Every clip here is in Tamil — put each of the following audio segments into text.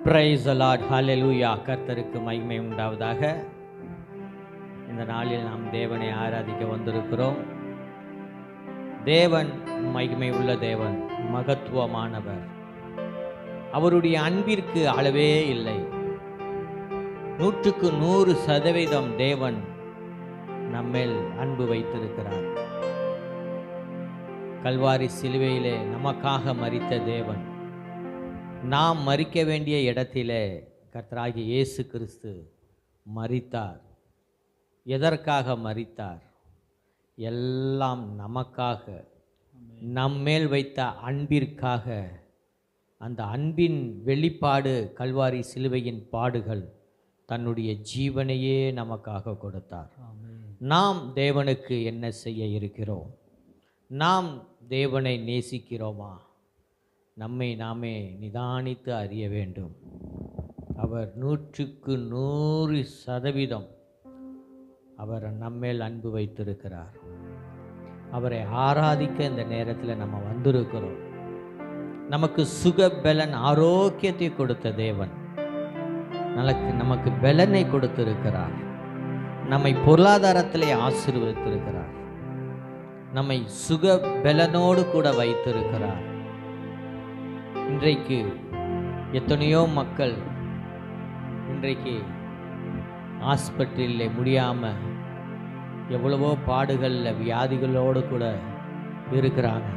பிரைஸ் தி லார்ட், ஹல்லேலூயா. கர்த்தருக்கு மகிமை உண்டாவதாக. இந்த நாளில் நாம் தேவனை ஆராதிக்க வந்திருக்கிறோம். தேவன் மகிமை உள்ள தேவன், மகத்துவமானவர். அவருடைய அன்பிற்கு அளவே இல்லை. 100% தேவன் நம்மேல் அன்பு வைத்திருக்கிறார். கல்வாரி சிலுவையிலே நமக்காக மரித்த தேவன், நாம் மரிக்க வேண்டிய இடத்திலே கர்த்தராகிய இயேசு கிறிஸ்து மரித்தார். எதற்காக மரித்தார்? எல்லாம் நமக்காக, நம்மேல் வைத்த அன்பிற்காக. அந்த அன்பின் வெளிப்பாடு கல்வாரி சிலுவையின் பாடுகள். தன்னுடைய ஜீவனையே நமக்காக கொடுத்தார். நாம் தேவனுக்கு என்ன செய்ய இருக்கிறோம்? நாம் தேவனை நேசிக்கிறோமா? நம்மை நாமே நிதானித்து அறிய வேண்டும். அவர் 100% அவர் நம்மேல் அன்பு வைத்திருக்கிறார். அவரை ஆராதிக்க இந்த நேரத்தில் நம்ம வந்திருக்கிறோம். நமக்கு சுக பலன் ஆரோக்கியத்தை கொடுத்த தேவன் நமக்கு பலனை கொடுத்திருக்கிறார். நம்மை பொருளாதாரத்திலே ஆசீர்வதித்திருக்கிறார். நம்மை சுக பலனோடு கூட வைத்திருக்கிறார். இன்றைக்கு எத்தனையோ மக்கள் இன்றைக்கு ஹாஸ்பிட்டலில் முடியாமல் எவ்வளவோ பாடுகளில் வியாதிகளோடு கூட இருக்கிறாங்க.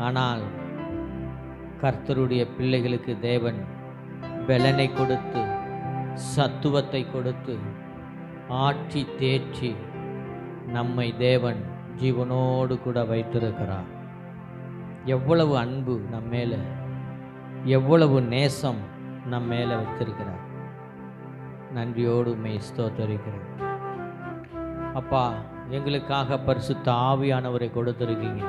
ஆனால் கர்த்தருடைய பிள்ளைகளுக்கு தேவன் பலனை கொடுத்து, சத்துவத்தை கொடுத்து, ஆற்றி தேற்றி நம்மை தேவன் ஜீவனோடு கூட வைத்திருக்கிறார். எவ்வளவு அன்பு நம்ம மேலே, எவ்வளவு நேசம் நம்ம மேலே வைத்திருக்கிறார். நன்றியோடு உம்மை ஸ்தோத்தரிக்கிறேன். அப்பா, எங்களுக்காக பரிசுத்த ஆவியானவரை கொடுத்திருக்கீங்க.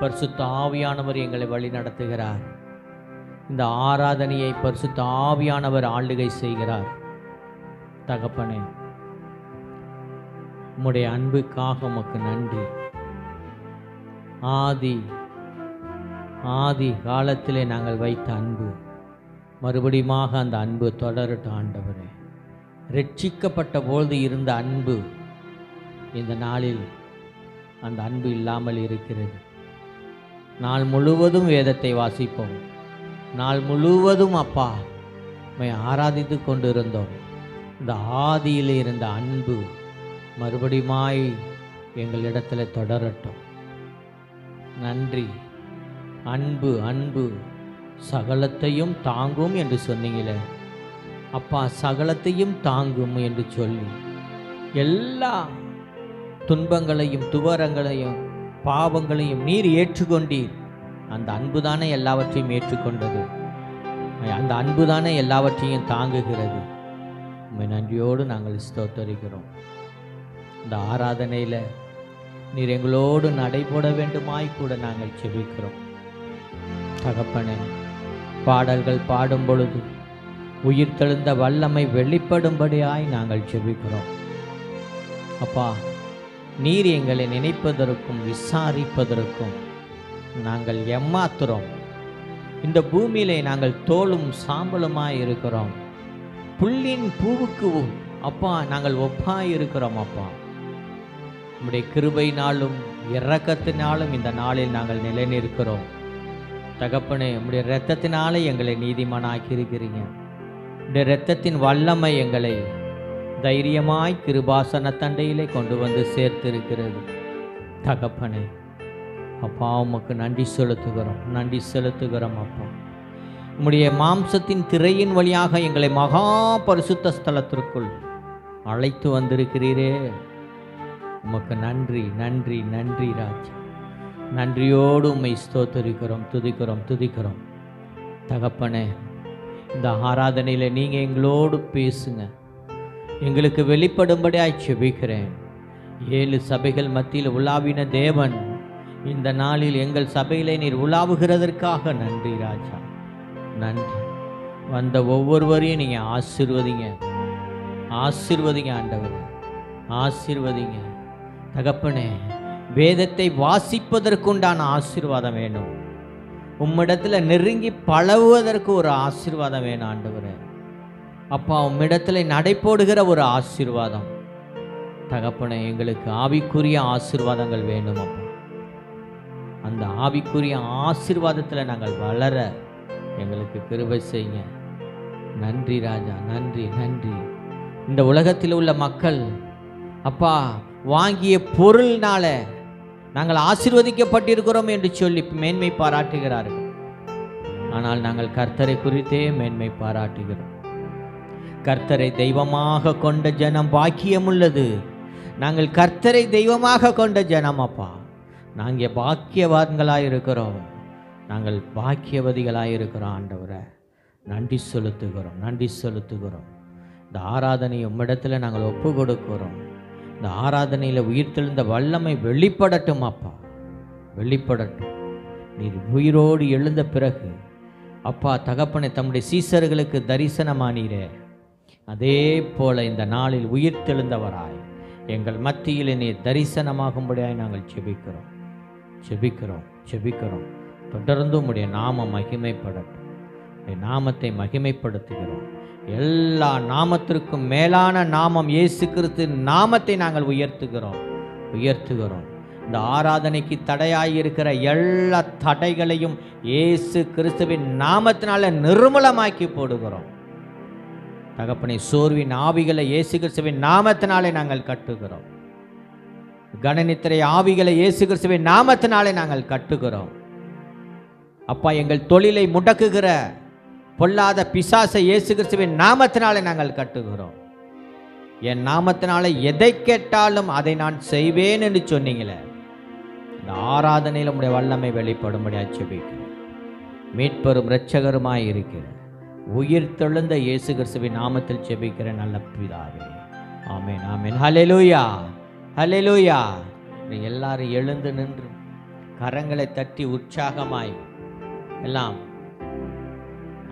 பரிசுத்த ஆவியானவர் எங்களை வழி நடத்துகிறார். இந்த ஆராதனையை பரிசுத்த ஆவியானவர் ஆளுகை செய்கிறார். தகப்பனே, உம்முடைய அன்புக்காக உமக்கு நன்றி. ஆதி காலத்திலே நாங்கள் வைத்த அன்பு மறுபடியுமாக அந்த அன்பு தொடரட்டும் ஆண்டவரே. ரட்சிக்கப்பட்ட பொழுது இருந்த அன்பு இந்த நாளில் அந்த அன்பு இல்லாமல் இருக்கிறது. நாள் முழுவதும் வேதத்தை வாசிப்போம். நாள் முழுவதும் அப்பா உம்மை ஆராதித்து கொண்டிருந்தோம். இந்த ஆதியில் இருந்த அன்பு மறுபடியுமாய் எங்களிடத்தில் தொடரட்டும். நன்றி. அன்பு சகலத்தையும் தாங்கும் என்று சொன்னீங்களே அப்பா, சகலத்தையும் தாங்கும் என்று சொல்லி எல்லா துன்பங்களையும் துவரங்களையும் பாவங்களையும் நீர் ஏற்றுக்கொண்டீர். அந்த அன்பு தானே எல்லாவற்றையும் ஏற்றுக்கொண்டது. அந்த அன்பு தானே எல்லாவற்றையும் தாங்குகிறது. உம்மை நன்றியோடு நாங்கள் ஸ்தோத்தரிக்கிறோம். இந்த ஆராதனையில் நீர் எங்களோடு நடைபோட வேண்டுமாய் கூட நாங்கள் செபிக்கிறோம். தகப்பனே, பாடல்கள் பாடும் பொழுது உயிர் தெழுந்த வல்லமை வெளிப்படும்படியாய் நாங்கள் செபிக்கிறோம். அப்பா, நீர் எங்களை நினைப்பதற்கும் விசாரிப்பதற்கும் நாங்கள் எம்மாத்திரம் இந்த பூமியிலே நாங்கள் தோளும் சாம்பலுமாய் இருக்கிறோம். புல்லின் பூவுக்கு அப்பா நாங்கள் ஒப்பாய் இருக்கிறோம். அப்பா, உம்முடைய கிருபையினாலும் இரக்கத்தினாலும் இந்த நாளில் நாங்கள் நிலை நிற்கிறோம். தகப்பனே, உம்முடைய இரத்தத்தினாலே எங்களை நீதிமானாக்கி இருக்கிறீங்க. இந்த இரத்தத்தின் வல்லமை எங்களை தைரியமாய் கிருபாசன தண்டையிலே கொண்டு வந்து சேர்த்திருக்கிறது. தகப்பனே, அப்பா உமக்கு நன்றி செலுத்துகிறோம். அப்பா, உம்முடைய மாம்சத்தின் திரையின் வழியாக எங்களை மகா பரிசுத்த ஸ்தலத்திற்குள் அழைத்து வந்திருக்கிறீரே. உமக்கு நன்றி ராஜா. நன்றியோடு உம்மை ஸ்தோத்தரிக்கிறோம், துதிக்கிறோம். தகப்பனே, இந்த ஆராதனையில் நீங்கள் எங்களோடு பேசுங்க. எங்களுக்கு வெளிப்படும்படியாய் செபிக்கிறேன். 7 சபைகள் மத்தியில் உலாவின தேவன், இந்த நாளில் எங்கள் சபையிலே நீர் உலாவுகிறதற்காக நன்றி ராஜா. நன்றி. வந்த ஒவ்வொருவரையும் நீங்கள் ஆசீர்வதிங்க ஆண்டவர், ஆசீர்வதிங்க. தகப்பனே, வேதத்தை வாசிப்பதற்குண்டான ஆசீர்வாதம் வேணும். உம்மிடத்தில் நெருங்கி பழகுவதற்கு ஒரு ஆசீர்வாதம் வேணும் ஆண்டவரே. அப்பா, உம்மிடத்தில் நடைபோடுகிற ஒரு ஆசீர்வாதம் தகப்பனே, எங்களுக்கு ஆவிக்குரிய ஆசீர்வாதங்கள் வேணும் அப்பா. அந்த ஆவிக்குரிய ஆசீர்வாதத்தில் நாங்கள் வளர எங்களுக்கு கிருபை செய்யுங்க. நன்றி ராஜா, நன்றி நன்றி. இந்த உலகத்தில் உள்ள மக்கள் அப்பா வாங்கிய பொருள்னால நாங்கள் ஆசீர்வதிக்கப்பட்டிருக்கிறோம் என்று சொல்லி மேன்மை பாராட்டுகிறார்கள். ஆனால் நாங்கள் கர்த்தரை குறித்தே மேன்மை பாராட்டுகிறோம். கர்த்தரை தெய்வமாக கொண்ட ஜனம் பாக்கியமுள்ளது. நாங்கள் கர்த்தரை தெய்வமாக கொண்ட ஜனம் அப்பா. நாங்கள் பாக்கியவான்களாக இருக்கிறோம், நாங்கள் பாக்கியவதிகளாக இருக்கிறோம் ஆண்டவரை. நன்றி செலுத்துகிறோம், நன்றி செலுத்துகிறோம். இந்த ஆராதனை உம்மிடத்தில் நாங்கள் ஒப்பு கொடுக்கிறோம். இந்த ஆராதனையில் உயிர்த்தெழுந்த வல்லமை வெளிப்படட்டும் அப்பா, வெளிப்படட்டும். நீர் உயிரோடு எழுந்த பிறகு அப்பா தகப்பனை தம்முடைய சீசர்களுக்கு தரிசனமானீரே, அதே போல இந்த நாளில் உயிர்த்தெழுந்தவராய் எங்கள் மத்தியில் நீர் தரிசனமாகும்படியாய் நாங்கள் செபிக்கிறோம், செபிக்கிறோம், செபிக்கிறோம். தொடர்ந்து உம்முடைய நாமம் மகிமைப்படட்டும். நாமத்தை மகிமைப்படுத்துகிறோம். எல்லா நாமத்திற்கும் மேலான நாமம் இயேசு கிறிஸ்து நாமத்தை நாங்கள் உயர்த்துகிறோம், உயர்த்துகிறோம். இந்த ஆராதனைக்கு தடையாயிருக்கிற எல்லா தடைகளையும் இயேசு கிறிஸ்துவின் நாமத்தினால நிர்மூலமாக்கி போடுகிறோம் தகப்பனை. சோர்வின் ஆவிகளை இயேசு கிறிஸ்துவின் நாமத்தினாலே நாங்கள் கட்டுகிறோம். கணநித்திரை ஆவிகளை இயேசு கிறிஸ்துவின் நாமத்தினாலே நாங்கள் கட்டுகிறோம் அப்பா. எங்கள் தொழிலை முடக்குகிற பொல்லாத பிசாசை இயேசு கிறிஸ்துவின் நாமத்தினாலே நாங்கள் கட்டுகிறோம். என் நாமத்தினாலே எதை கேட்டாலும் அதை நான் செய்வேன் என்று சொன்னீங்களே, இந்த ஆராதனையில் உம்முடைய வல்லமை வெளிப்படும்படியாக ஜெபிக்கிறேன். மீட்பெரும் இரட்சகருமாய் இருக்கிற உயிர் தெழுந்த இயேசு கிறிஸ்துவின் நாமத்தில் ஜெபிக்கிற நல்ல பிதாவே, ஆமென், ஆமென். ஹல்லேலூயா, ஹல்லேலூயா. எல்லாரும் எழுந்து நின்று கரங்களை தட்டி உற்சாகமாய் எல்லாம்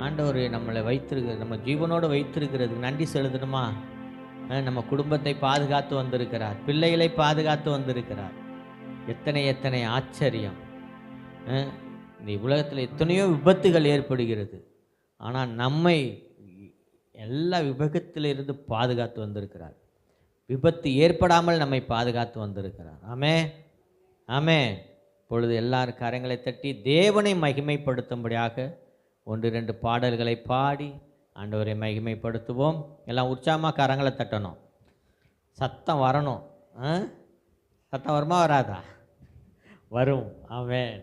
ஆண்டவர் நம்மளை வைத்திருக்கிறது, நம்ம ஜீவனோடு வைத்திருக்கிறதுக்கு நன்றி செலுத்தணுமா? நம்ம குடும்பத்தை பாதுகாத்து வந்திருக்கிறார், பிள்ளைகளை பாதுகாத்து வந்திருக்கிறார். எத்தனை எத்தனை ஆச்சரியம். இந்த உலகத்தில் எத்தனையோ விபத்துகள் ஏற்படுகிறது, ஆனால் நம்மை எல்லா விபத்திலிருந்து பாதுகாத்து வந்திருக்கிறார். விபத்து ஏற்படாமல் நம்மை பாதுகாத்து வந்திருக்கிறார். ஆமே, ஆமே. இப்பொழுது எல்லாரும் கரங்களை தட்டி தேவனை மகிமைப்படுத்தும்படியாக 1-2 பாடல்களை பாடி ஆண்டவரை மகிமைப்படுத்துவோம். எல்லாம் உற்சாகமாக கரங்களை தட்டணும், சத்தம் வரணும். சத்தம் வருமா வராதா? வரும். ஆமென்.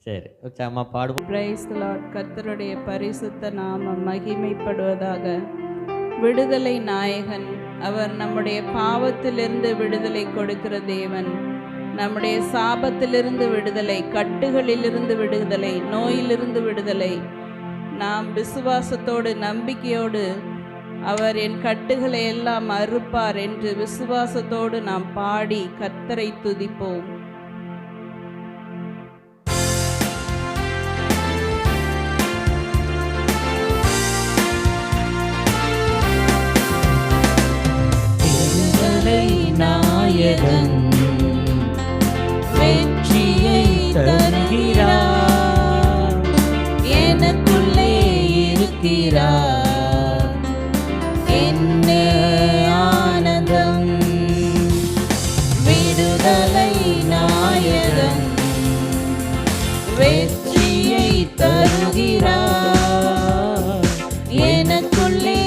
சரி, உற்சாகமாக பாடுவோம். Price the Lord. கர்த்தருடைய பரிசுத்த நாமம் மகிமைப்படுவதாக. விடுதலை நாயகன் அவர். நம்முடைய பாவத்திலிருந்து விடுதலை கொடுக்கிற தேவன். நம்முடைய சாபத்திலிருந்து விடுதலை, கட்டுகளிலிருந்து விடுதலை, நோயிலிருந்து விடுதலை. நாம் விசுவாசத்தோடு நம்பிக்கையோடு அவர் என் கட்டுகளை எல்லாம் அறுப்பார் என்று விசுவாசத்தோடு நாம் பாடி கர்த்தரை துதிப்போம். நாயகன் வெற்றியை தருகிறார், எனக்குள்ளே இருக்கிறார். என்ன ஆனந்தம்! விடுதலை நாயகன் வெற்றியை தருகிறார், எனக்குள்ளே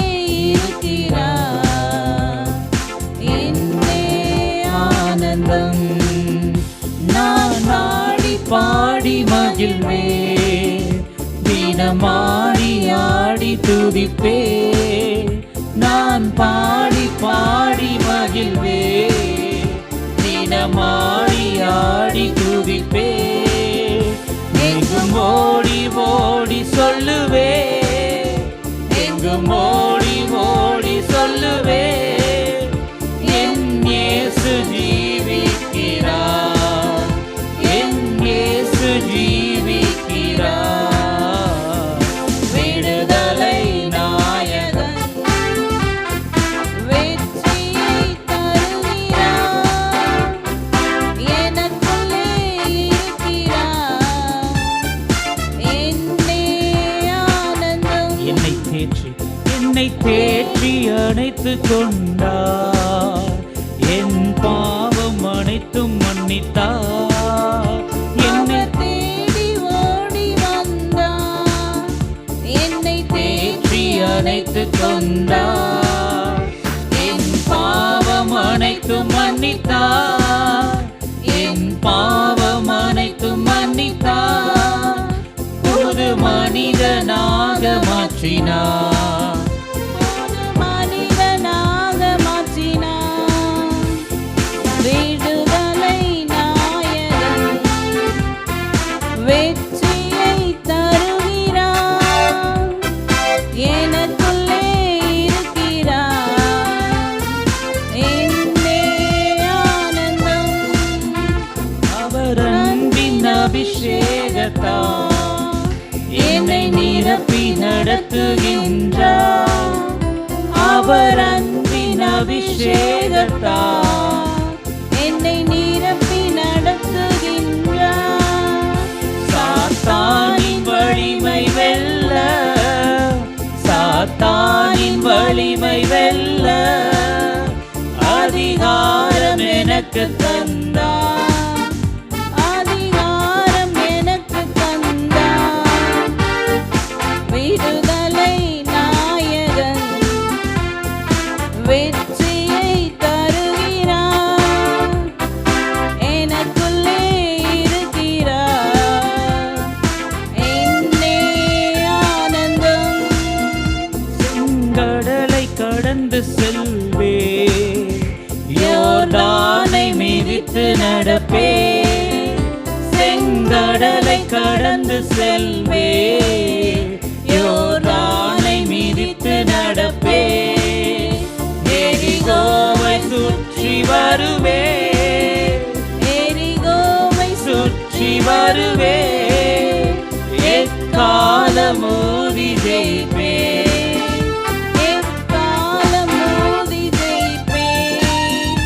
இருக்கிறார். நான் பாடி பாடி மகிழ்வே, தினமாடி ஆடி துதிப்பே. நான் பாடி பாடி மகிழ்வே, தினமாடி ஆடி துதிப்பே. எங்கும் ஓடி ஓடி சொல்லுவே, எங்கும் ஓடி ஓடி சொல்லுவே. என் இயேசு ஜீவிக்கிறார், என் இயேசு ஜீவிக்கிறார். விடுதலை நாயகன் வெற்றியை தருகிறார், எனக்குள்ளே இருக்கிறார். என்னை தேற்றி அணைத்து கொண்டார், என் பாவம் அனைத்தும் மன்னித்தார். என்னை தேடி ஓடி வந்தார், என்னை தேற்றி அணைத்து கொண்டார், என் பாவம் அனைத்தும் மன்னித்தார், என் பாவம் அனைத்தும் மன்னித்தார். புது மனிதனாக மாற்றினார், மனிதனாக மாற்றினார். விடுதலை நாயகன் வெற்றியை தருகிறார், எனக்குள்ளே இருக்கிறார், என்னே ஆனந்தம். அவர் அன்பின் அபிஷேகத்தால் என்னை நிரப்பி நடத்துகின்றார், அவர் அன்பின் அபிஷேகத்தால் என்னை நிரப்பி நடத்துகின்றார். சாத்தானின் வலிமை வெல்ல, சாத்தானின் வலிமை வெல்ல அதிகாரம் எனக்கு தந்தார், அதிகாரம் எனக்கு தந்தார். விடுதலை நாயகன் வெற்றியை தருகிறார், எனக்குள்ளே இருக்கிறார், என்னே ஆனந்தம். செங்கடலை கடந்து செல்வே, யோர்தானை மிதித்து நடப்பே, செங்கடலை கடந்து செல்வே, யோர்தானை மிதித்து நடப்பே, எரிகோவை சுற்றி வருவே, எரிகோவை சுற்றி வருவே, எக்காலம் ஊதி ஜெயிப்பே, எக்காலம் மோதி ஜெயிப்பேன்.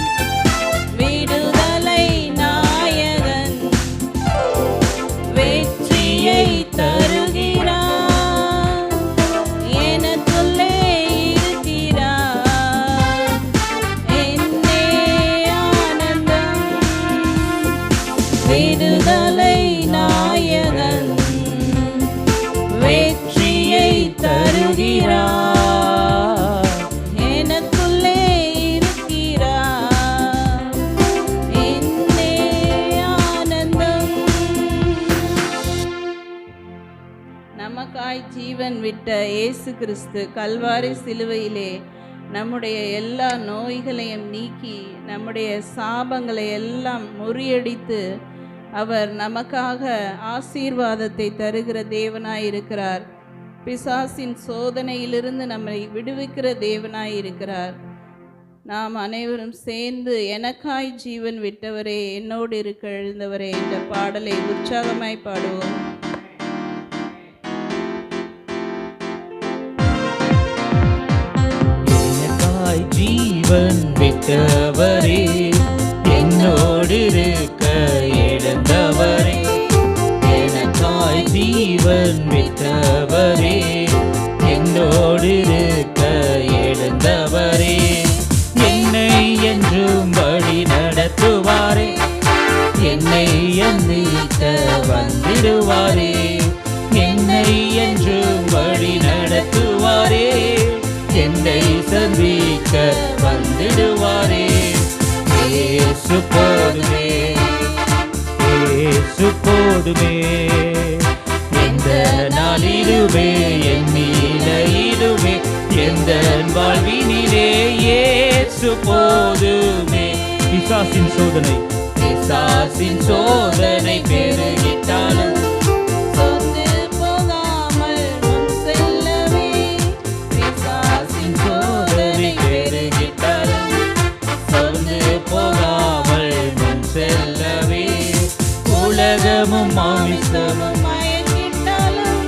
விடுதலை நாயகன் வெற்றியை தருகிறார், எனக்குள்ளே இருக்கிறார், என்னே ஆனந்தம். விடுதலை நாயகன் வெற்றியை தருகிறார், எனக்குள்ளே இருக்கிறார், என்னே ஆனந்தம். நமக்காய் ஜீவன் விட்ட இயேசு கிறிஸ்து கல்வாரி சிலுவையிலே நம்முடைய எல்லா நோய்களையும் நீக்கி நம்முடைய சாபங்களை எல்லாம் முறியடித்து அவர் நமக்காக ஆசீர்வாதத்தை தருகிற தேவனாயிருக்கிறார். பிசாசின் சோதனையிலிருந்து நம்மை விடுவிக்கிற தேவனாயிருக்கிறார். நாம் அனைவரும் சேர்ந்து எனக்காய் ஜீவன் விட்டவரே, என்னோடு இருக்க எழுந்தவரே என்ற பாடலை உற்சாகமாய் பாடுவோம். எனக்காய் ஜீவன் விட்டவரே, என்னோடு இருக்க எழுந்தவரே, எனக்காய் ஜீவன் விட்டவரே, என்னோடு இருக்க எழுந்தவரே, என்னை என்றும் வழி நடத்துவாரே, என்னை எண்ணிக்க வந்திடுவாரே, என்னை என்றும் வழி நடத்துவாரே, என்னை சந்திக்க வந்திடுவாரே. இயேசு போதுமே, இயேசு போதுமே, எந்த நாளிலுமே என் நிலையிலுமே எந்த வாழ்வினிலே இயேசு போதுமே. பிசாசின் சோதனை, பிசாசின் சோதனை பெருகிட்டாலும் சொந்து போகாமல் முன் செல்லவே, பிசாசின் சோதனை பெருகிட்டாலும் சொந்து போகாமல் முன் செல்லவே, உலகமும் மாமிசமும் மயங்கிட்டாலும்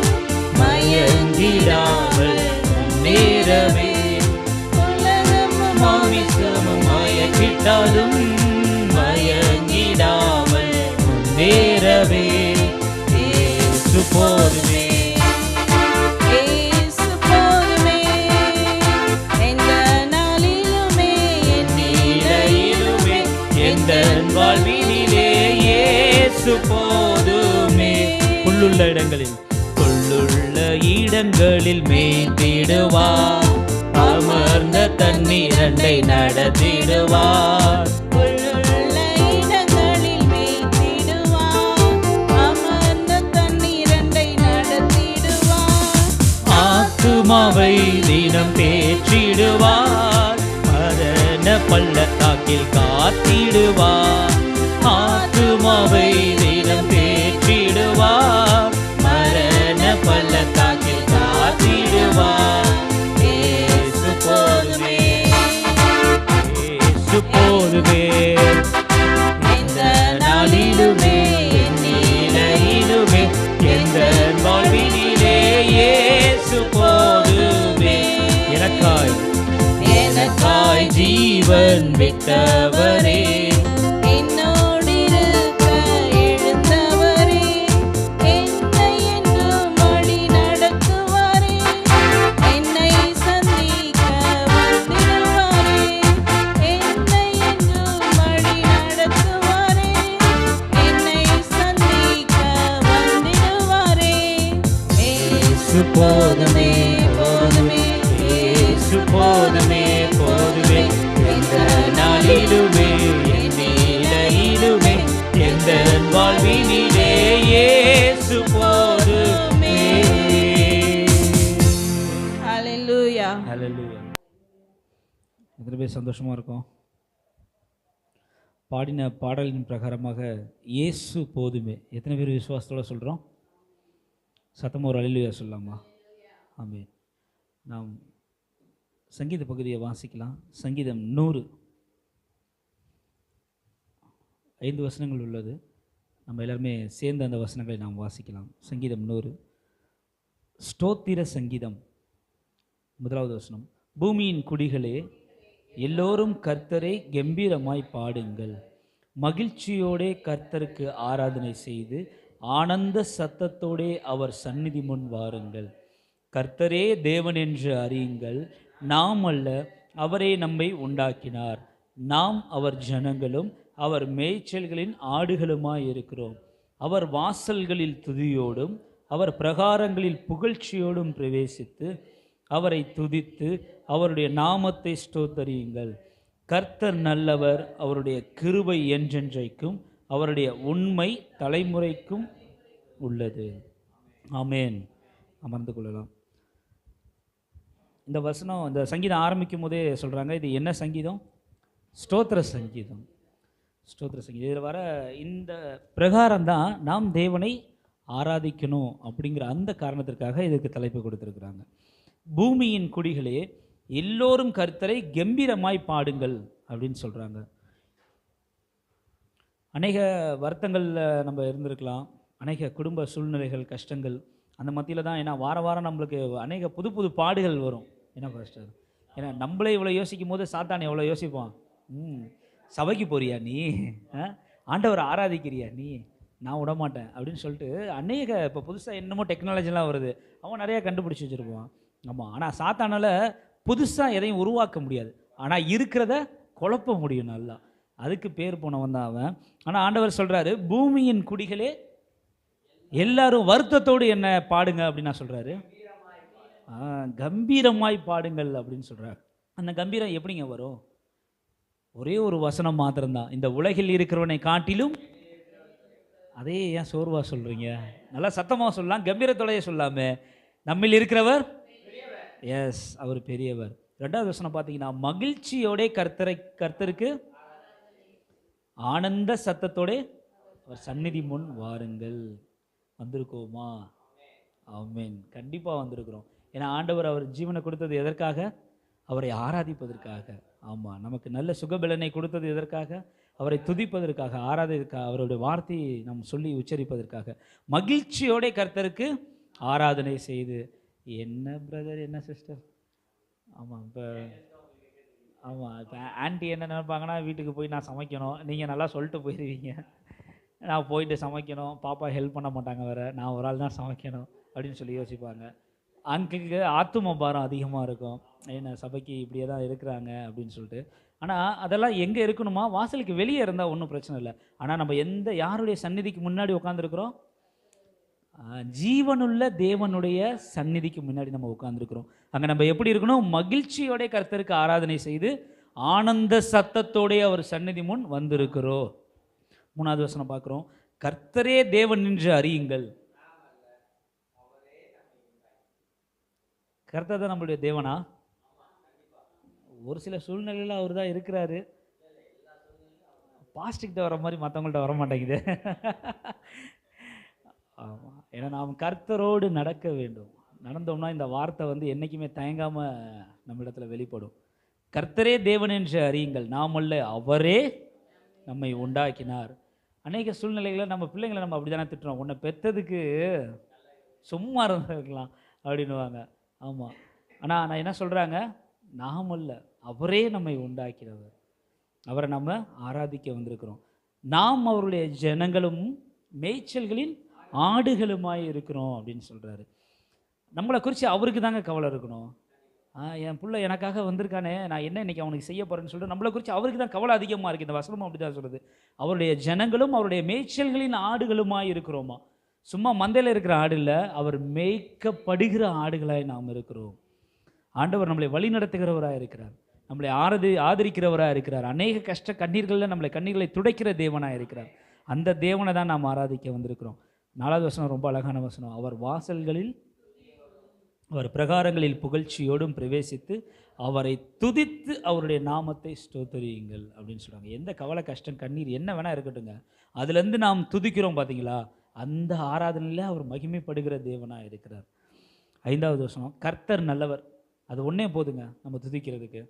மயங்கிடாமல் முன்னேறவே, உலகமும் மாமிசமும் மயக்கிட்டாலும் மயங்கிடாமல் முன்னேறவே, இயேசு போதுமே, இயேசு போதுமே. புல்லுள்ள இடங்களில் மேய்த்திடுவார், அமர்ந்த தண்ணீரண்டை நடத்திடுவார். புல்லுள்ள இடங்களில் மேய்த்திடுவார், அமர்ந்த தண்ணீரண்டை நடத்திடுவார். ஆத்துமாவை தினம் தேற்றிடுவார், மரண பள்ளத்தாக்கில் காத்திடுவார். ஆத்துமாவை தினம் தேற்றிடுவார், மரண பள்ளத்தாக்கில் காத்திடுவார். இயேசு போதுமே, இயேசு போதுமே, எந்த நாளிலுமே என் நிலையிலுமே, எந்த வாழ்வினிலே இயேசு போதுமே. எனக்காய் எனக்காய் ஜீவன் விட்டவரே, என்னோடிருக்க எழுந்தவரே, என்னை என்றும் வழி நடத்துவாரே, என்னை சந்திக்க வந்திடுவாரே, என்னை என்றும் வழி நடத்துவாரே, என்னை சந்திக்க வந்திடுவாரே. இயேசு போதுமே, போதுமே, இயேசு போதுமே, போதுமே, எந்த நாளிலுமே என் நிலையிலுமே, எந்த வாழ்வினிலே இயேசு போதுமே. ஹல்லேலூயா. ஹல்லேலூயா. எத்தனை பேர் சந்தோஷமாக இருக்கும்? பாடின பாடலின் பிரகாரமாக இயேசு போதுமே. எத்தனை பேர் விசுவாசத்தோட சொல்கிறோம்? சத்தமாக ஒரு ஹல்லேலூயா சொல்லலாமா? ஆமென். நாம் சங்கீத பகுதியை வாசிக்கலாம். சங்கீதம் 100 5 வசனங்கள் உள்ளது. நம்ம எல்லாருமே சேர்ந்து அந்த வசனங்களை நாம் வாசிக்கலாம். சங்கீதம் 100 ஸ்தோத்திர சங்கீதம். முதலாவது வசனம். பூமியின் குடிகளே, எல்லோரும் கர்த்தரை கம்பீரமாய் பாடுங்கள், மகிழ்ச்சியோடே கர்த்தருக்கு ஆராதனை செய்து ஆனந்த சத்தத்தோடே அவர் சந்நிதி முன் வாருங்கள். கர்த்தரே தேவன் என்று அறியுங்கள், நாம் அல்ல, அவரே நம்மை உண்டாக்கினார். நாம் அவர் ஜனங்களும் அவர் மேய்ச்சல்களின் ஆடுகளுமாய் இருக்கிறோம். அவர் வாசல்களில் துதியோடும் அவர் பிரகாரங்களில் புகழ்ச்சியோடும் பிரவேசித்து அவரை துதித்து அவருடைய நாமத்தை ஸ்தோத்தரியுங்கள். கர்த்தர் நல்லவர், அவருடைய கிருபை என்றென்றைக்கும், அவருடைய உண்மை தலைமுறைக்கும் உள்ளது. ஆமென். அமர்ந்து கொள்ளலாம். இந்த வசனம், இந்த சங்கீதம் ஆரம்பிக்கும் போதே சொல்கிறாங்க, இது என்ன சங்கீதம்? ஸ்தோத்திர சங்கீதம். ஸ்தோத்திர சங்கீதம். இதில் வர இந்த பிரகாரம் தான் நாம் தேவனை ஆராதிக்கணும் அப்படிங்கிற அந்த காரணத்திற்காக இதுக்கு தலைப்பு கொடுத்துருக்குறாங்க. பூமியின் குடிகளே, எல்லோரும் கர்த்தரை கம்பீரமாய் பாடுங்கள் அப்படின்னு சொல்கிறாங்க. அநேக வருத்தங்களில் நம்ம இருந்திருக்கலாம், அநேக குடும்ப சூழ்நிலைகள், கஷ்டங்கள், அந்த மத்தியில் தான். ஏன்னா வார வாரம் நம்மளுக்கு அநேக புது புது பாடுகள் வரும். என்ன பாஸ்டர், ஏன்னா நம்மளே இவ்வளோ யோசிக்கும் போது சாத்தான் எவ்வளோ யோசிப்பான். சபைக்கு போறியா நீ, ஆண்டவரை ஆராதிக்கிறியா நீ, நான் விடமாட்டேன் அப்படின்னு சொல்லிட்டு அநேக இப்போ புதுசாக என்னமோ டெக்னாலஜிலாம் வருது, அவன் நிறையா கண்டுபிடிச்சி வச்சுருப்பான். ஆமாம், ஆனால் சாத்தானால் புதுசாக எதையும் உருவாக்க முடியாது, ஆனால் இருக்கிறத குழப்ப முடியும் நல்லா. அதுக்கு பேர் போனவன் தான் அவன். ஆனால் ஆண்டவர் சொல்கிறாரு, பூமியின் குடிகளே எல்லாரும் வருத்தத்தோடு என்ன பாடுங்க அப்படின்னு நான் சொல்கிறாரு. கம்பீரமாய் பாடுங்கள் அப்படின்னு சொல்கிறார். அந்த கம்பீரம் எப்படிங்க வரும்? ஒரே ஒரு வசனம் மாத்திரம்தான், இந்த உலகில் இருக்கிறவனை காட்டிலும். அதே ஏன் சோர்வா சொல்கிறீங்க? நல்லா சத்தமாக சொல்லலாம், கம்பீரத்தோடைய சொல்லாமே. நம்மில் இருக்கிறவர், எஸ், அவர் பெரியவர். 2வது வசனம் பார்த்தீங்கன்னா, மகிழ்ச்சியோட கர்த்தருக்கு ஆனந்த சத்தத்தோட அவர் சந்நிதி முன் வாருங்கள். வந்திருக்கோமா? ஆமென். கண்டிப்பாக வந்திருக்கிறோம். ஏன்னா ஆண்டவர் அவர் ஜீவனை கொடுத்தது எதற்காக? அவரை ஆராதிப்பதற்காக. ஆமாம், நமக்கு நல்ல சுகபலனை கொடுத்தது எதற்காக? அவரை துதிப்பதற்காக, ஆராதிப்பதற்காக, அவருடைய வார்த்தையை நாம் சொல்லி உச்சரிப்பதற்காக. மகிழ்ச்சியோட கர்த்தருக்கு ஆராதனை செய்து. என்ன பிரதர், என்ன சிஸ்டர்? ஆமாம், இப்போ ஆன்ட்டி என்ன நினைப்பாங்கன்னா, வீட்டுக்கு போய் நான் சமைக்கணும், நீங்கள் நல்லா சொல்லிட்டு போயிடுவீங்க, நான் போயிட்டு சமைக்கணும், பாப்பா ஹெல்ப் பண்ண மாட்டாங்க, வேறு நான் ஒரு ஆள் தான் சமைக்கணும் அப்படின்னு சொல்லி யோசிப்பாங்க. அங்கிளுக்கு ஆத்தும பாரம் அதிகமாக இருக்கும், ஏன்னா சபைக்கு இப்படியே தான் இருக்கிறாங்க அப்படின்னு சொல்லிட்டு. ஆனால் அதெல்லாம் எங்கே இருக்கணுமா? வாசலுக்கு வெளியே இருந்தால் ஒன்றும் பிரச்சனை இல்லை. ஆனால் நம்ம யாருடைய சந்நிதிக்கு முன்னாடி உட்காந்துருக்குறோம்? ஜீவனுள்ள தேவனுடைய சந்நிதிக்கு முன்னாடி நம்ம உட்கார்ந்துருக்கிறோம். அங்கே நம்ம எப்படி இருக்கணும்? மகிழ்ச்சியோட கர்த்தருக்கு ஆராதனை செய்து ஆனந்த சத்தத்தோட அவர் சந்நிதி முன் வந்திருக்கிறோம். 3வது வசனம் பார்க்குறோம். கர்த்தரே தேவன் என்று அறியுங்கள். கர்த்தர் தான் நம்மளுடைய தேவனா? ஒரு சில சூழ்நிலையில் அவர் தான் இருக்கிறாரு. பாஸ்டிக்கிட்ட வர மாதிரி மற்றவங்கள்ட்ட வர மாட்டேங்குது. ஆமாம், ஏன்னா நாம் கர்த்தரோடு நடக்க வேண்டும். நடந்தோம்னா இந்த வார்த்தை என்றைக்குமே தயங்காமல் நம்மிடத்துல வெளிப்படும். கர்த்தரே தேவன் என்று அறியுங்கள், நாம் அல்ல அவரே நம்மை உண்டாக்கினார். அநேக சூழ்நிலைகளில் நம்ம பிள்ளைங்களை நம்ம அப்படி தானே திட்டுறோம். உன்னை பெற்றதுக்கு சும்மா இருக்கலாம் அப்படின்னுவாங்க. ஆமாம், ஆனால் நான் என்ன சொல்கிறாங்க? நாம் அல்ல அவரே நம்மை உண்டாக்கிறவர். அவரை நம்ம ஆராதிக்க வந்திருக்கிறோம். நாம் அவருடைய ஜனங்களும் மேய்ச்சல்களின் ஆடுகளுமாய் இருக்கிறோம் அப்படின்னு சொல்கிறாரு. நம்மளை குறித்து அவருக்கு தாங்க கவலை இருக்கணும். என் பிள்ளை எனக்காக வந்திருக்கானே, நான் என்ன இன்னைக்கு அவனுக்கு செய்ய போகிறேன்னு சொல்லிட்டு நம்மளை குறித்து அவருக்கு தான் கவலை அதிகமாக இருக்குது. இந்த வசனமும் அப்படி தான் சொல்லுது. அவருடைய ஜனங்களும் அவருடைய மேய்ச்சல்களின் ஆடுகளுமாய் இருக்கிறோமா. சும்மா மந்தையில் இருக்கிற ஆடு இல்லை, அவர் மேய்க்கப்படுகிற ஆடுகளாய் நாம் இருக்கிறோம். ஆண்டவர் நம்மளை வழி நடத்துகிறவராக இருக்கிறார், நம்மளை ஆதரிக்கிறவராக இருக்கிறார். அநேக கஷ்ட கண்ணீர்களில் நம்மளை கண்ணீர்களை துடைக்கிற தேவனாக இருக்கிறார். அந்த தேவனை தான் நாம் ஆராதிக்க வந்திருக்கிறோம். 4வது வசனம் ரொம்ப அழகான வசனம். அவர் வாசல்களில் அவர் பிரகாரங்களில் புகழ்ச்சியோடும் பிரவேசித்து அவரை துதித்து அவருடைய நாமத்தை ஸ்தோத்திரியுங்கள் அப்படின்னு சொல்கிறாங்க. எந்த கவலை கஷ்டம் கண்ணீர் என்ன வேணால் இருக்கட்டுங்க, அதுலேருந்து நாம் துதிக்கிறோம் பார்த்தீங்களா, அந்த ஆராதனையில் அவர் மகிமைப்படுகிற தேவனாக இருக்கிறார். 5வது வசனம். கர்த்தர் நல்லவர். அது ஒன்றே போதுங்க நம்ம துதிக்கிறதுக்கு.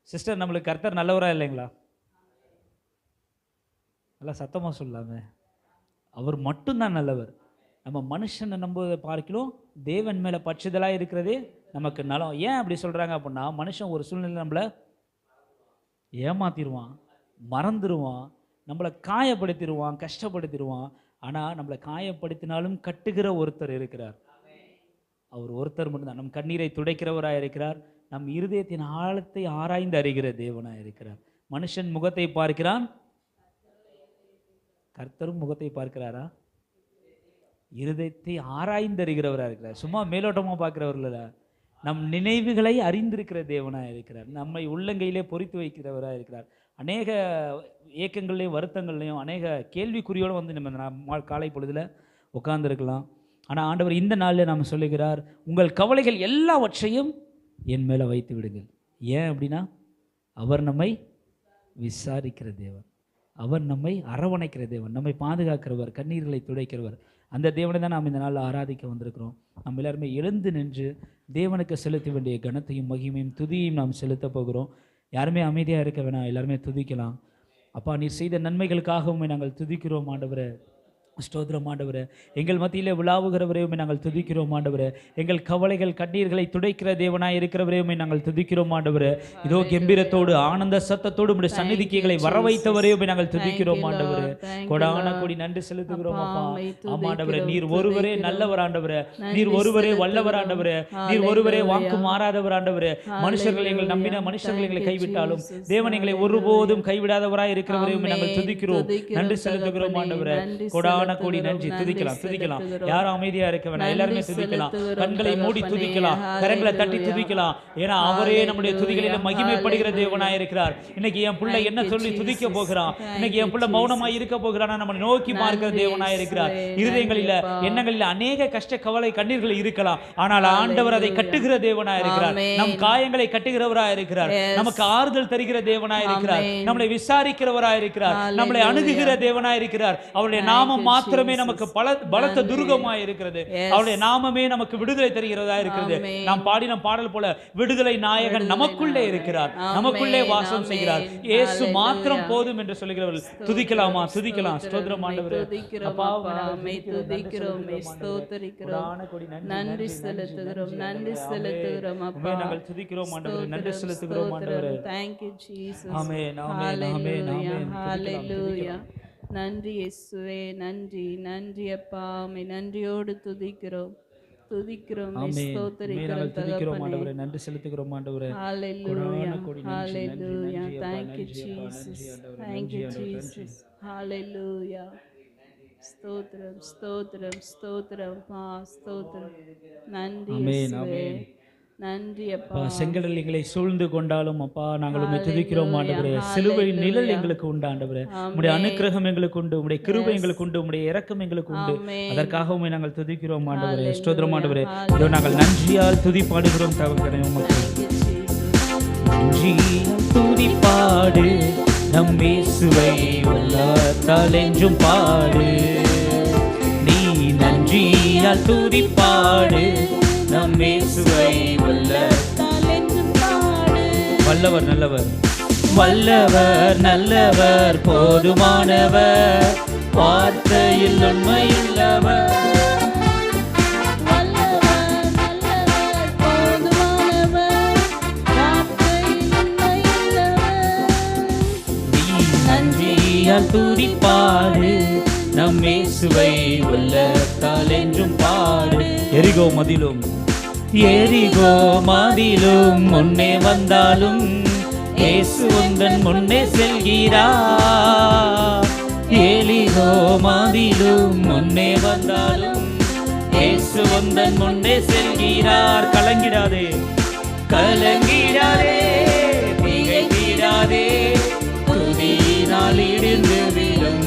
சிஸ்டர், நம்மளுக்கு கர்த்தர் நல்லவரா இல்லைங்களா? நல்லா சத்தமாக சொல்லாமே. அவர் மட்டும்தான் நல்லவர். நம்ம மனுஷனை நம்புவதை பார்க்கிறோம், தேவன் மேலே பற்றுதலாக இருக்கிறதே நமக்கு நலம். ஏன் அப்படி சொல்கிறாங்க அப்படின்னா, மனுஷன் ஒரு சூழ்நிலை நம்மளை ஏமாத்திடுவான், மறந்துடுவான், நம்மளை காயப்படுத்திடுவான், கஷ்டப்படுத்திடுவான். ஆனால் நம்மளை காயப்படுத்தினாலும் கட்டுகிற ஒருத்தர் இருக்கிறார். அவர் ஒருத்தர் மட்டும்தான். நம் கண்ணீரை துடைக்கிறவராக இருக்கிறார். நம் இருதயத்தின் ஆழத்தை ஆராய்ந்து அறிகிற தேவனாக இருக்கிறார். மனுஷன் முகத்தை பார்க்கிறான், கர்த்தரும் முகத்தை பார்க்கிறாரா? இருதயத்தை ஆராய்ந்து அறிகிறவராக இருக்கிறார். சும்மா மேலோட்டமாக பார்க்கிறவர்கள, நம் நினைவுகளை அறிந்திருக்கிற தேவனாக இருக்கிறார். நம்மை உள்ளங்கையிலே பொறித்து வைக்கிறவராக இருக்கிறார். அநேக ஏக்கங்கள்லையும் வருத்தங்கள்லையும் அநேக கேள்விக்குறியோடு நம்ம காலை பொழுதில் உட்கார்ந்துருக்கலாம். ஆனால் ஆண்டவர் இந்த நாளில் நாம் சொல்லுகிறார், உங்கள் கவலைகள் எல்லாவற்றையும் என் மேலே வைத்து விடுங்கள். ஏன் அப்படின்னா, அவர் நம்மை விசாரிக்கிற தேவன், அவர் நம்மை அரவணைக்கிற தேவன், நம்மை பாதுகாக்கிறவர், கண்ணீர்களை துடைக்கிறவர். அந்த தேவனை தான் நாம் இந்த நாளில் ஆராதிக்க வந்திருக்கிறோம். நம்ம எல்லாருமே எழுந்து நின்று தேவனுக்கு செலுத்த வேண்டிய கனத்தையும் மகிமையும் துதியையும் நாம் செலுத்த போகிறோம். யாருமே அமைதியாக இருக்க வேணாம், எல்லாருமே துதிக்கலாம். அப்பா, நீர் செய்த நன்மைகளுக்காகவும் நாங்கள் துதிக்கிறோம் ஆண்டவரே. ஸ்தோத்திரம் ஆண்டவரே. எங்கள் மத்தியிலே விழாவுகிறவரையுமே நாங்கள் துதிக்கிறோம் ஆண்டவரே. எங்கள் கவலைகள் கண்ணீர்களை துடைக்கிற தேவனாய் இருக்கிறவரையுமே நாங்கள் துதிக்கிறோம் ஆண்டவரே. இதோ கம்பீரத்தோடு ஆனந்த சத்தத்தோடு உடைய சந்நிதிகளை வர வைத்தவரையுமே நாங்கள் துதிக்கிறோம் ஆண்டவரே. கொடான கொடி நன்றி செலுத்துகிறோம் அப்பா. ஆமாண்டவரே, நீர் ஒருவரே நல்லவர் ஆண்டவரே, நீர் ஒருவரே வல்லவர் ஆண்டவரே, நீர் ஒருவரே வாக்கு மாறாதவர் ஆண்டவரே. மனுஷர்கள் எங்கள் நம்பின மனுஷர்கள் எங்களை கைவிட்டாலும் தேவன் எங்களை ஒருபோதும் கைவிடாதவராய் இருக்கிறவரையுமே நாங்கள் துதிக்கிறோம், நன்றி செலுத்துகிறோம் ஆண்டவரே. கொடான கோடி நன்றி. துதிக்கலாம் துதிக்கலாம். யாரும் அமைதியா இருக்க வேணாம், எல்லாருமே துதிக்கலாம். கண்களை மூடி துதிக்கலாம், கரங்களை தட்டி துதிக்கலாம். ஏன்னா அவரே நம்முடைய துதிகளில மகிமைப்படுகிற தேவனாய் இருக்கிறார். இன்னைக்கு என் பிள்ளை என்ன சொல்லி துதிக்க போகிறான், இன்னைக்கு என் பிள்ளை மௌனமாய் இருக்க போகிறான், நம்ம நோக்கி பார்க்கிற தேவனாய் இருக்கிறார். இருதயங்களில எண்ணங்களில் அநேக கஷ்ட கவலை கண்ணீர்கள் இருக்கலாம், ஆனால் ஆண்டவர் அதை கட்டுகிற தேவனாய் இருக்கிறார். நம் காயங்களை கட்டுகிறவராய் இருக்கிறார், நமக்கு ஆறுதல் தருகிற தேவனாய் இருக்கிறார், நம்மளை விசாரிக்கிறவராய் இருக்கிறார், நம்மளை அணுகுகிற தேவனாய் இருக்கிறார். அவருடைய நாமம் மாத்திரமே நமக்கு பலத்த துருகமாய் இருக்கிறது. அவருடைய நாமமே நமக்கு விடுதலை தருகிறதா இருக்கிறது. நாம் பாடின பாடல் போல விடுதலை நாயகன் நமக்குள்ளே இருக்கிறார், நமக்குள்ளே வாசம் செய்கிறார். இயேசு மாத்திரம் போதும் என்று சொல்லுகிறவர்கள் துதிக்கலாமா? துதிக்கலாம். ஸ்தோத்திரம் ஆண்டவரே. அப்பா, துதிக்கிறோம், ஸ்தோத்திரிக்கிறோம், நன்றி செலுத்துகிறோம், நன்றி செலுத்துகிறோம் அப்பா. நாங்கள் துதிக்கிறோம் ஆண்டவரே, நன்றி செலுத்துகிறோம் ஆண்டவரே. Thank you Jesus. Amen amen amen ஆமென். ஹalleluya. நன்றி இயேசுவே, நன்றி நன்றி அப்பா. உம்மை நன்றியோடு துதிக்கிறோம், துதிக்கிறோம், ஸ்தோத்திரிக்கிறோம் தகப்பனே. நன்றி செலுத்துகிறோம் ஆண்டவரே. ஹalleluya hallelujah. Thank you Jesus, thank you Jesus. Hallelujah. ஸ்தோத்திரம் ஸ்தோத்திரம் ஸ்தோத்திரம் பா ஸ்தோத்திரம். நன்றி ஆமென், இயேசுவே. ஆமென். நன்றி அப்பா. அப்பா, செங்கடல் எங்களை சூழ்ந்து கொண்டாலும் அப்பா நாங்கள் உம்மை துதிக்கிறோம் ஆண்டவரே. சிலுவையின் நிழல் எங்களுக்கு உண்டு ஆண்டவரே. உம்முடைய அனுக்கிரகம் எங்களுக்கு உண்டு, உம்முடைய கிருபை எங்களுக்கு உண்டு, உம்முடைய இரக்கம் எங்களுக்கு உண்டு. அதற்காக உம்மை நாங்கள் துதிக்கிறோம் ஆண்டவரே. ஸ்தோத்திரம் ஆண்டவரே. இதோ நாங்கள் நன்றியால் துதி பாடுகிறோம் தகப்பனே உமக்கு. நன்றியால் துதி பாடு நம் இயேசுவை உள்ளத்தால் என்றும் பாடு. நீ நன்றியால் துதி பாடு நம் இயேசுவை உள்ளத்தால் என்றும் பாடு. வல்லவர் நல்லவர், வல்லவர் நல்லவர், போதுமானவர், வார்த்தையில் உண்மையுள்ளவர். வல்லவர் நல்லவர், போதுமானவர், வார்த்தையில் உண்மையுள்ளவர். நீ நன்றியால் துதி பாடு நம் இயேசுவை உள்ளத்தால் என்றும் பாடு. எரிகோ மதிலும் எரிகோ மதிலும் முன்னே வந்தாலும் இயேசு உந்தன் முன்னே செல்கிறார். எரிகோ மதிலும் முன்னே வந்தாலும் இயேசு உந்தன் முன்னே செல்கிறார். கலங்கிடாதே கலங்கிடாதே திகைத்திடாதே, துதியினால் இடிந்து விடும்.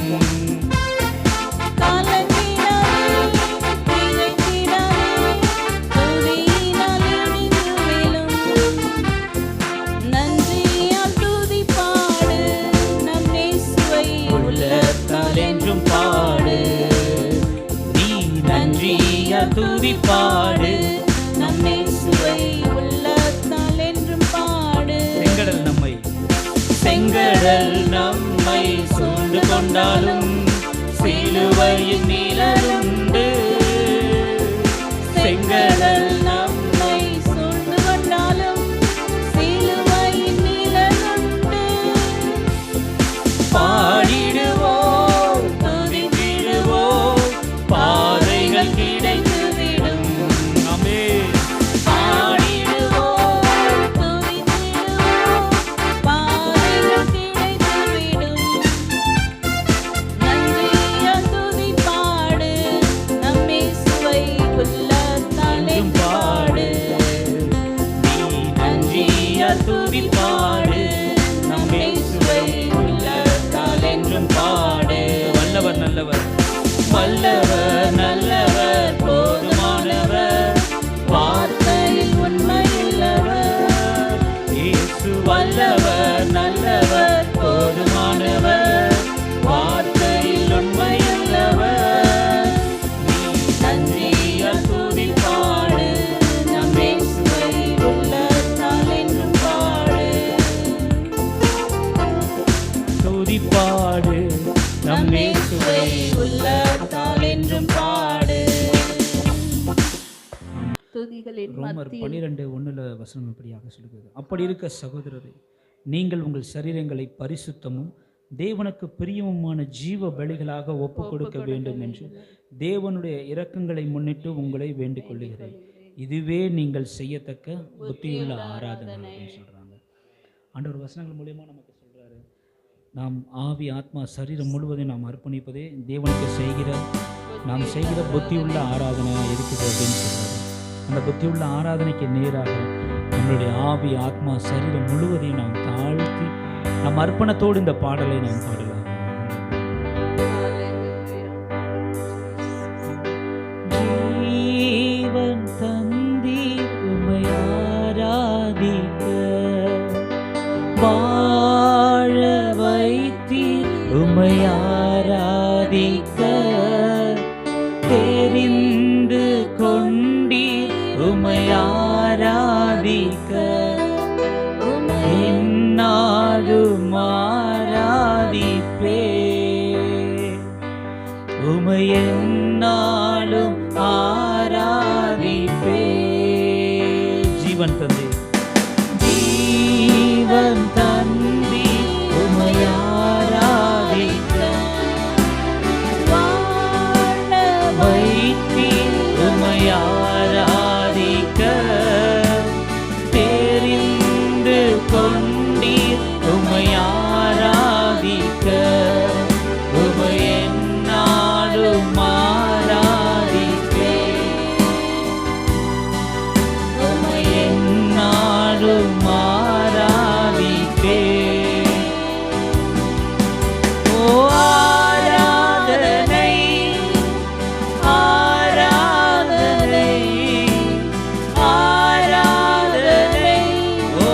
துதி பாடு நம் இயேசுவை உள்ளத்தால் என்றும் பாடு. செங்கடல் நம்மை சூழ்ந்து கொண்டாலும் சிலுவையின் நிழலுண்டு. செங்கடல் நம்மை சூழ்ந்து கொண்டாலும் சிலுவையின் நிழலுண்டு. பாடிடுவோம் துதித்திடுவோம், பாதைகள் கிடைத்து துதி பாடு நம் இயேசுவை உள்ளத்தால் என்றும் பாடு. வல்லவர் நல்லவர், வல்லவர் நல்லவர், போதுமானவர், வார்த்தையில் உண்மையுள்ளவர். இயேசு வல்லவர் நல்லவர், போதுமானவர், வார்த்தையில் உண்மையுள்ளவர். நன்றியால் துதி பாடு நம் இயேசுவை உள்ளத்தால் என்றும் பாடு. துதி பாடு நம் இயேசுவை உள்ளத்தால் என்றும் பாடு. துதிகளின் ரோமர் 12:1 வசனம் இப்படியாக சொல்கிறது. அப்படி இருக்க சகோதரரே, நீங்கள் உங்கள் சரீரங்களை பரிசுத்தமும் தேவனுக்கு பிரியமுமான ஜீவ பலிகளாக ஒப்பு கொடுக்க வேண்டும் என்று தேவனுடைய இரக்கங்களை முன்னிட்டு உங்களை வேண்டிக் கொள்ளுகிறேன். இதுவே நீங்கள் செய்யத்தக்க புத்தியுள்ள ஆராதனை அப்படின்னு சொல்றாங்க. ஆண்டவர் வசனங்கள் மூலமா நமக்கு சொல்றாரு, நாம் ஆவி ஆத்மா சரீரம் முழுவதையும் நாம் அர்ப்பணிப்பதே தேவனுக்கு நாம் செய்கிற புத்தியுள்ள ஆராதனையாக இருக்குது அப்படின்னு சொல்றாரு. அந்த புத்தியுள்ள ஆராதனைக்கு நேராக நம்மளுடைய ஆவி ஆத்மா சரீரம் முழுவதையும் நாம் தாழ்த்தி நம் அர்ப்பணத்தோடு இந்த பாடலை நாம் பாடலாம். ஜீவன் தந்தி உம்மை ஆராதிக்க, வாழ வைத்தீர் உம்மை ஆராதிக்க, தெரிந்து கொண்டீர் உம்மை ஆராதிக்க, என்னாலும் ஆராதிப்பே, உம்மை என்னாலும் ஆராதிப்பே. ஜீவன் தந்தி ஜீவன் தந்தி உம்மை ஆராதிக்க, வாழ வைத்தீர் உம்மை ஆராதிக்க, தெரிந்து கொண்டீர் உம்மை ஆராதிக்க, உம்மை என்னாலும் என்றும் ஆராதிப்பே. ஓ ஆராதனை ஆராதனை ஆராதனை ஓ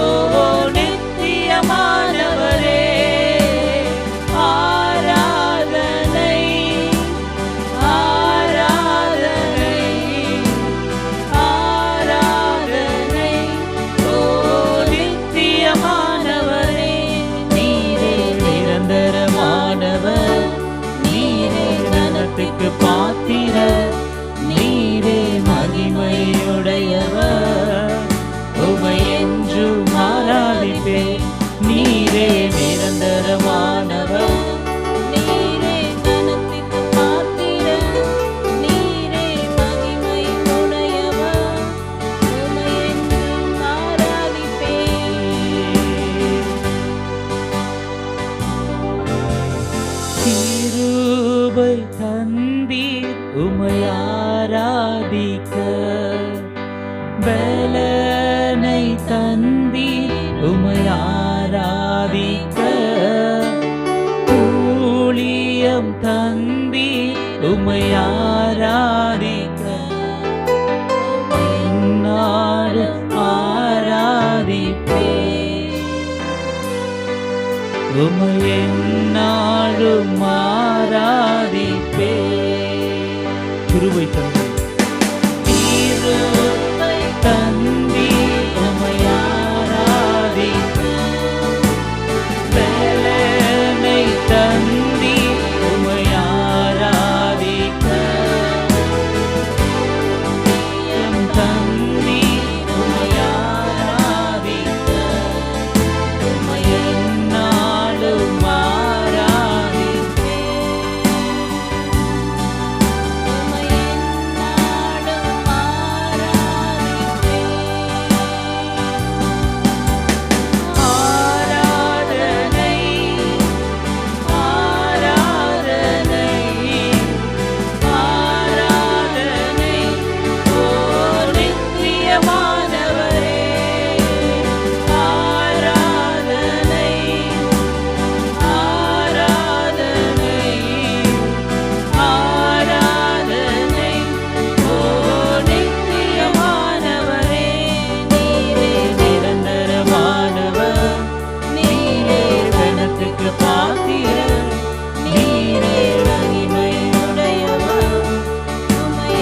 நித்தியமானவரே ஆராதனை ஆராதனை ஆராதனை ஓ நித்தியமானவரே. நீரே நிரந்தரமானவர், நீரே கனத்துக்கு பாத்திரர், நீரே மகிமையுடையவர், உமை என்றும் ஆராதிப்பேன். நீரே நிரந்தரமானவர், நீரே கனத்துக்கு பாத்திரர், நீரே மகிமை உடையவர், உம்மை என்றும் ஆராதிப்பேன். கிருபை தந்தீர் உமை ஆராதிக்க, பலனை தந்தீர் உமை ஆராதிக்க, ஊழியம் தந்தீர் உமை ஆராதிக்க, நாடு ஆராதிப்பேன். உமை எந்நாளும் ஆராதிப்பே. கிருபை தந்தி கிருபை தந்தி உமை ஆராதிக்க, பலனை தந்தி உமை ஆராதிக்க, எம் தந்தி உமை ஆராதிக்க, உமை எந்நாளும் ஆராதிப்பேன். உம்மை எந்நாளும் ஆராதிப்பேன். ஆராதனை ஆராதனை ஆராதனை ஓ நித்தியமானவரே ஆராதனை ஆராதனை ஆராதனை ஓ நித்தியமானவரே. நீரே நிரந்தரமானவர், நீரே கனத்துக்கு பாத்திரர், நீரே மகிமையுடையவர், உம்மை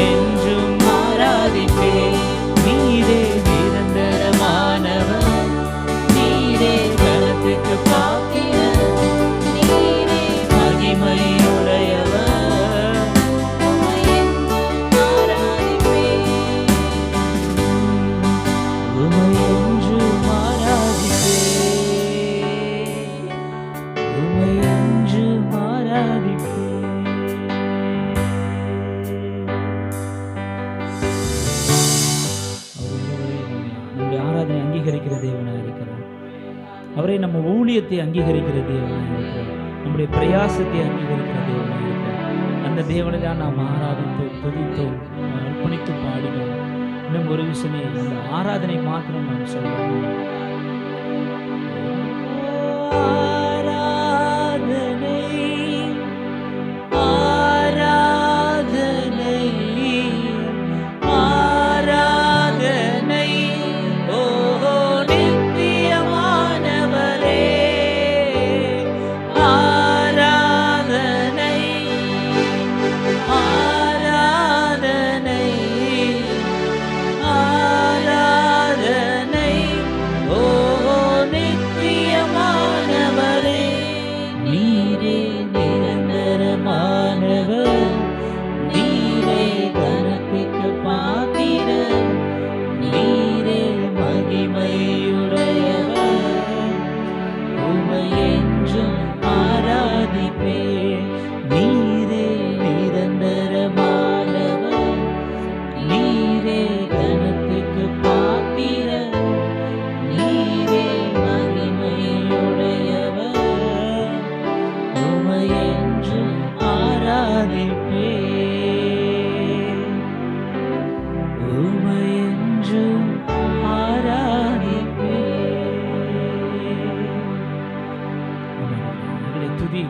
என்றும் ஆராதிப்பேன். நீரே நிரந்தரமானவர், நீரே கனத்துக்கு பாத்திரர், நீரே மகிமையுடையவர், உம்மை என்றும் ஆராதிப்பேன். உமை என்றும் ஆராதிப்பேன். உமை என்றும் ஆராதிப்பேன். நம்முடைய ஆராதனை அங்கீகரிக்கிற தேவனாக இருக்கிறார். அவரை நம்ம ஊழியத்தை அங்கீகரிக்கிற தேவனாக இருக்கிறார். நம்முடைய பிரயாசத்தை அங்கீகரிக்கிற தேவனாக இருக்கிறார். அந்த தேவனை தான் நாம் ஆராதித்தோம், துதித்தோம், அர்ப்பணித்து பாடினோம். இன்னும் ஒரு விஷயமே, அந்த ஆராதனை மாத்திரம் நாம் சொல்லணும். ஆராதனை ஆராதனை ஆராதனை ஓ நித்தியமானவரே ஆராதனை ஆராதனை ஆராதனை ஓ நித்தியமானவரே.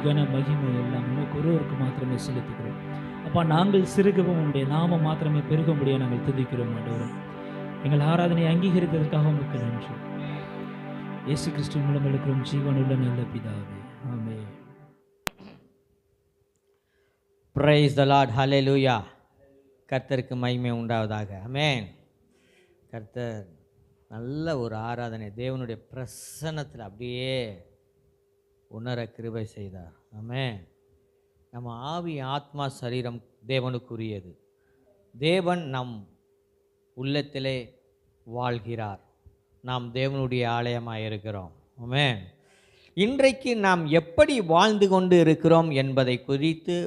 கன மகிமை எல்லாம் உமக்கு ஒருவருக்கு மாத்திரமே செலுத்துகிறோம். அப்பா, நாங்கள் சிறுகவும் உடைய நாம மாத்திரமே பெருகும்படியாக நாங்கள் துதிக்கிறோம் ஆண்டவரே. எங்கள் ஆராதனை அங்கீகரித்ததற்காக உமக்கு நன்றி. இயேசு கிறிஸ்துவின் மூலம் இருக்கிறோம் ஜீவனுள்ள நல்ல பிதாவே, ஆமென். பிரைஸ் த லார்ட், ஹல்லேலூயா. கர்த்தருக்கு மகிமை உண்டாவதாக. ஆமென். கர்த்தர் நல்ல ஒரு ஆராதனை தேவனுடைய பிரசன்னத்தில் அப்படியே உணர கிருபை செய்தார். ஆமென். நம்ம ஆவி ஆத்மா சரீரம் தேவனுக்குரியது. தேவன் நம் உள்ளத்திலே வாழ்கிறார். நாம் தேவனுடைய ஆலயமாக இருக்கிறோம். ஆமென். இன்றைக்கு நாம் எப்படி வாழ்ந்து கொண்டு இருக்கிறோம் என்பதை குறித்து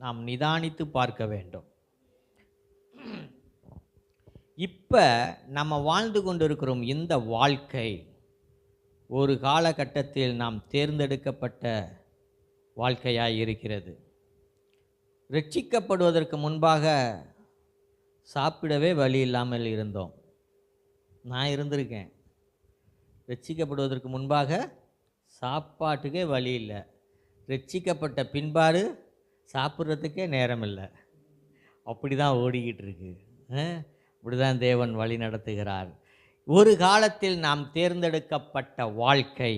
நாம் நிதானித்து பார்க்க வேண்டும். இப்போ நம்ம வாழ்ந்து கொண்டு இருக்கிறோம் இந்த வாழ்க்கை ஒரு காலகட்டத்தில் நாம் தேர்ந்தெடுக்கப்பட்ட வாழ்க்கையாக இருக்கிறது. ரட்சிக்கப்படுவதற்கு முன்பாக சாப்பிடவே வழி இல்லாமல் இருந்தோம். நான் இருந்திருக்கேன். ரட்சிக்கப்படுவதற்கு முன்பாக சாப்பாட்டுக்கே வழி இல்லை. ரட்சிக்கப்பட்ட பின்பாடு சாப்பிட்றதுக்கே நேரம் இல்லை. அப்படி தான் ஓடிக்கிட்டு இருக்கு. இப்படி தான் தேவன் வழி நடத்துகிறார். ஒரு காலத்தில் நாம் தேர்ந்தெடுக்கப்பட்ட வாழ்க்கை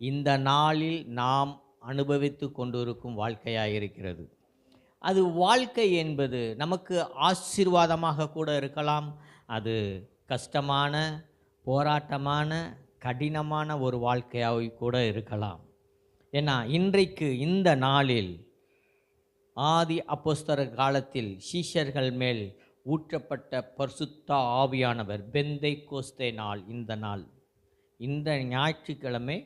இந்த நாளில் நாம் அனுபவித்து கொண்டிருக்கும் வாழ்க்கையாக இருக்கிறது. அது வாழ்க்கை என்பது நமக்கு ஆசீர்வாதமாக கூட இருக்கலாம். அது கஷ்டமான, போராட்டமான, கடினமான ஒரு வாழ்க்கையாக கூட இருக்கலாம். ஏன்னா இன்றைக்கு இந்த நாளில் ஆதி அப்போஸ்தலர் காலத்தில் சீஷர்கள் மேல் ஊற்றப்பட்ட பரிசுத்த ஆவியானவர் பெந்தைக்கோஸ்தே நாள், இந்த ஞாயிற்றுக்கிழமை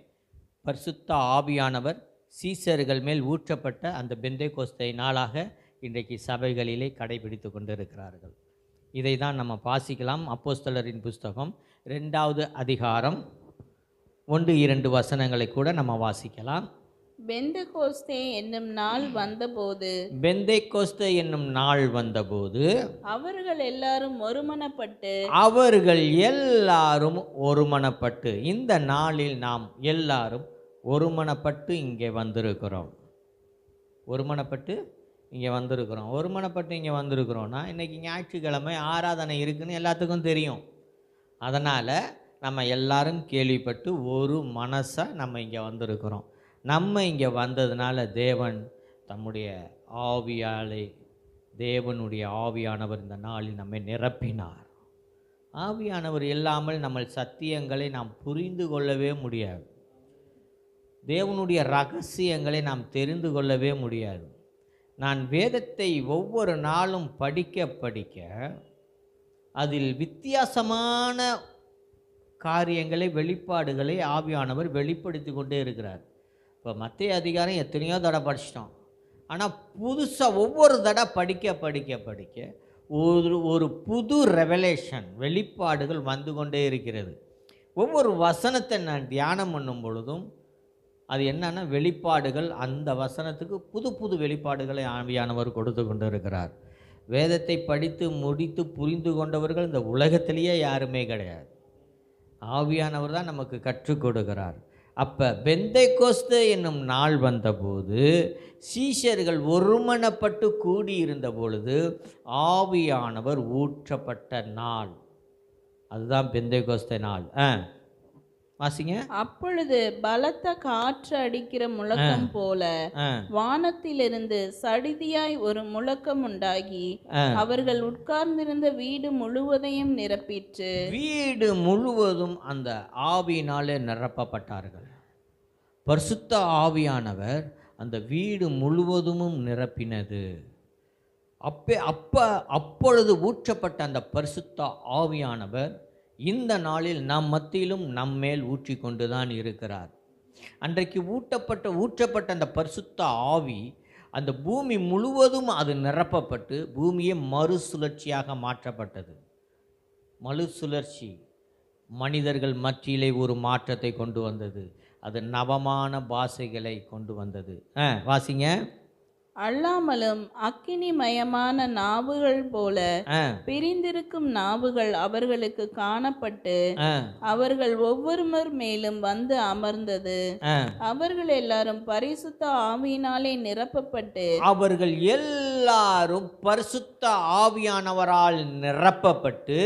பரிசுத்த ஆவியானவர் சீஷர்கள் மேல் ஊற்றப்பட்ட அந்த பெந்தைக்கோஸ்தே நாளாக இன்றைக்கு சபைகளிலே கடைபிடித்து கொண்டிருக்கிறார்கள். இதை தான் நம்ம வாசிக்கலாம். அப்போஸ்தலரின் புஸ்தகம் 2வது அதிகாரம் 1-2 வசனங்களை கூட நம்ம வாசிக்கலாம். பெந்தெகோஸ்தே என்னும் நாள் வந்தபோது அவர்கள் எல்லாரும் ஒருமனப்பட்டு இந்த நாளில் நாம் எல்லாரும் ஒருமனப்பட்டு இங்கே வந்திருக்கிறோம். ஒருமனப்பட்டு இங்கே வந்திருக்கிறோம்னா இன்றைக்கி ஞாயிற்றுக்கிழமை ஆராதனை இருக்குன்னு எல்லாத்துக்கும் தெரியும். அதனால் நம்ம எல்லாரும் கேள்விப்பட்டு ஒரு மனசாக நம்ம இங்கே வந்திருக்கிறோம். நம்ம இங்கே வந்ததுனால தேவன் தம்முடைய தேவனுடைய ஆவியானவர் இந்த நாளில் நம்மை நிரப்பினார். ஆவியானவர் இல்லாமல் நம்ம சத்தியங்களை நாம் புரிந்து கொள்ளவே முடியாது. தேவனுடைய ரகசியங்களை நாம் தெரிந்து கொள்ளவே முடியாது. நான் வேதத்தை ஒவ்வொரு நாளும் படிக்க அதில் வித்தியாசமான காரியங்களை, வெளிப்பாடுகளை ஆவியானவர் வெளிப்படுத்தி கொண்டே இருக்கிறார். இப்போ மத்தேயு அதிகாரம் எத்தனையோ தடவை படிச்சிட்டோம். ஆனால் புதுசாக ஒவ்வொரு தடவை படிக்க ஒரு புது ரெவலேஷன், வெளிப்பாடுகள் வந்து கொண்டே இருக்கிறது. ஒவ்வொரு வசனத்தை நான் தியானம் பண்ணும் பொழுதும் அது என்னன்னா வெளிப்பாடுகள், அந்த வசனத்துக்கு புது வெளிப்பாடுகளை ஆவியானவர் கொடுத்து கொண்டு இருக்கிறார். வேதத்தை படித்து முடித்து புரிந்து கொண்டவர்கள் இந்த உலகத்திலேயே யாருமே கிடையாது. ஆவியானவர் தான் நமக்கு கற்றுக் கொடுக்கிறார். அப்போ பெந்தைக்கோஸ்தே என்னும் நாள் வந்தபோது சீஷர்கள் ஒருமனப்பட்டு கூடியிருந்த பொழுது ஆவியானவர் ஊற்றப்பட்ட நாள், அதுதான் பெந்தைக்கோஸ்தே நாள். வாசிங்க. அப்பொழுது பலத்த காற்று அடிக்கிற முழக்கம் போல வானத்திலிருந்து சடிதியாய் ஒரு முழக்கம் உண்டாகி அவர்கள் உட்கார்ந்திருந்த வீடு முழுவதையும் நிரப்பிற்று. வீடு முழுவதும் அந்த ஆவியினாலே நிரப்பப்பட்டார்கள். பரிசுத்த ஆவியானவர் அந்த வீடு முழுவதும் நிரப்பினது. அப்பொழுது ஊற்றப்பட்ட அந்த பரிசுத்த ஆவியானவர் இந்த நாளில் நம் மத்தியிலும் நம்மேல் ஊற்றி கொண்டு தான் இருக்கிறார். அன்றைக்கு ஊற்றப்பட்ட அந்த பரிசுத்த ஆவி அந்த பூமி முழுவதும் அது நிரப்பப்பட்டு பூமியே மறுசுழற்சியாக மாற்றப்பட்டது. மறுசுழற்சி மனிதர்கள் மத்தியிலே ஒரு மாற்றத்தை கொண்டு வந்தது. அது நவமான பாஷைகளை கொண்டு வந்தது. வாசிங்க. அல்லாமலும் அக்கினிமயமான நாவுகள் போல ஆ, பிரிந்திருக்கும் நாவுகள் அவர்களுக்கு காணப்பட்டு ஆ, அவர்கள் ஒவ்வொருவர் மேலும் வந்து அமர்ந்தது. ஆ. அவர்கள் எல்லாரும் பரிசுத்த ஆவியினாலே நிரப்பப்பட்டு அவர்கள் எல்லாரும் பரிசுத்த ஆவியானவரால் நிரப்பப்பட்டு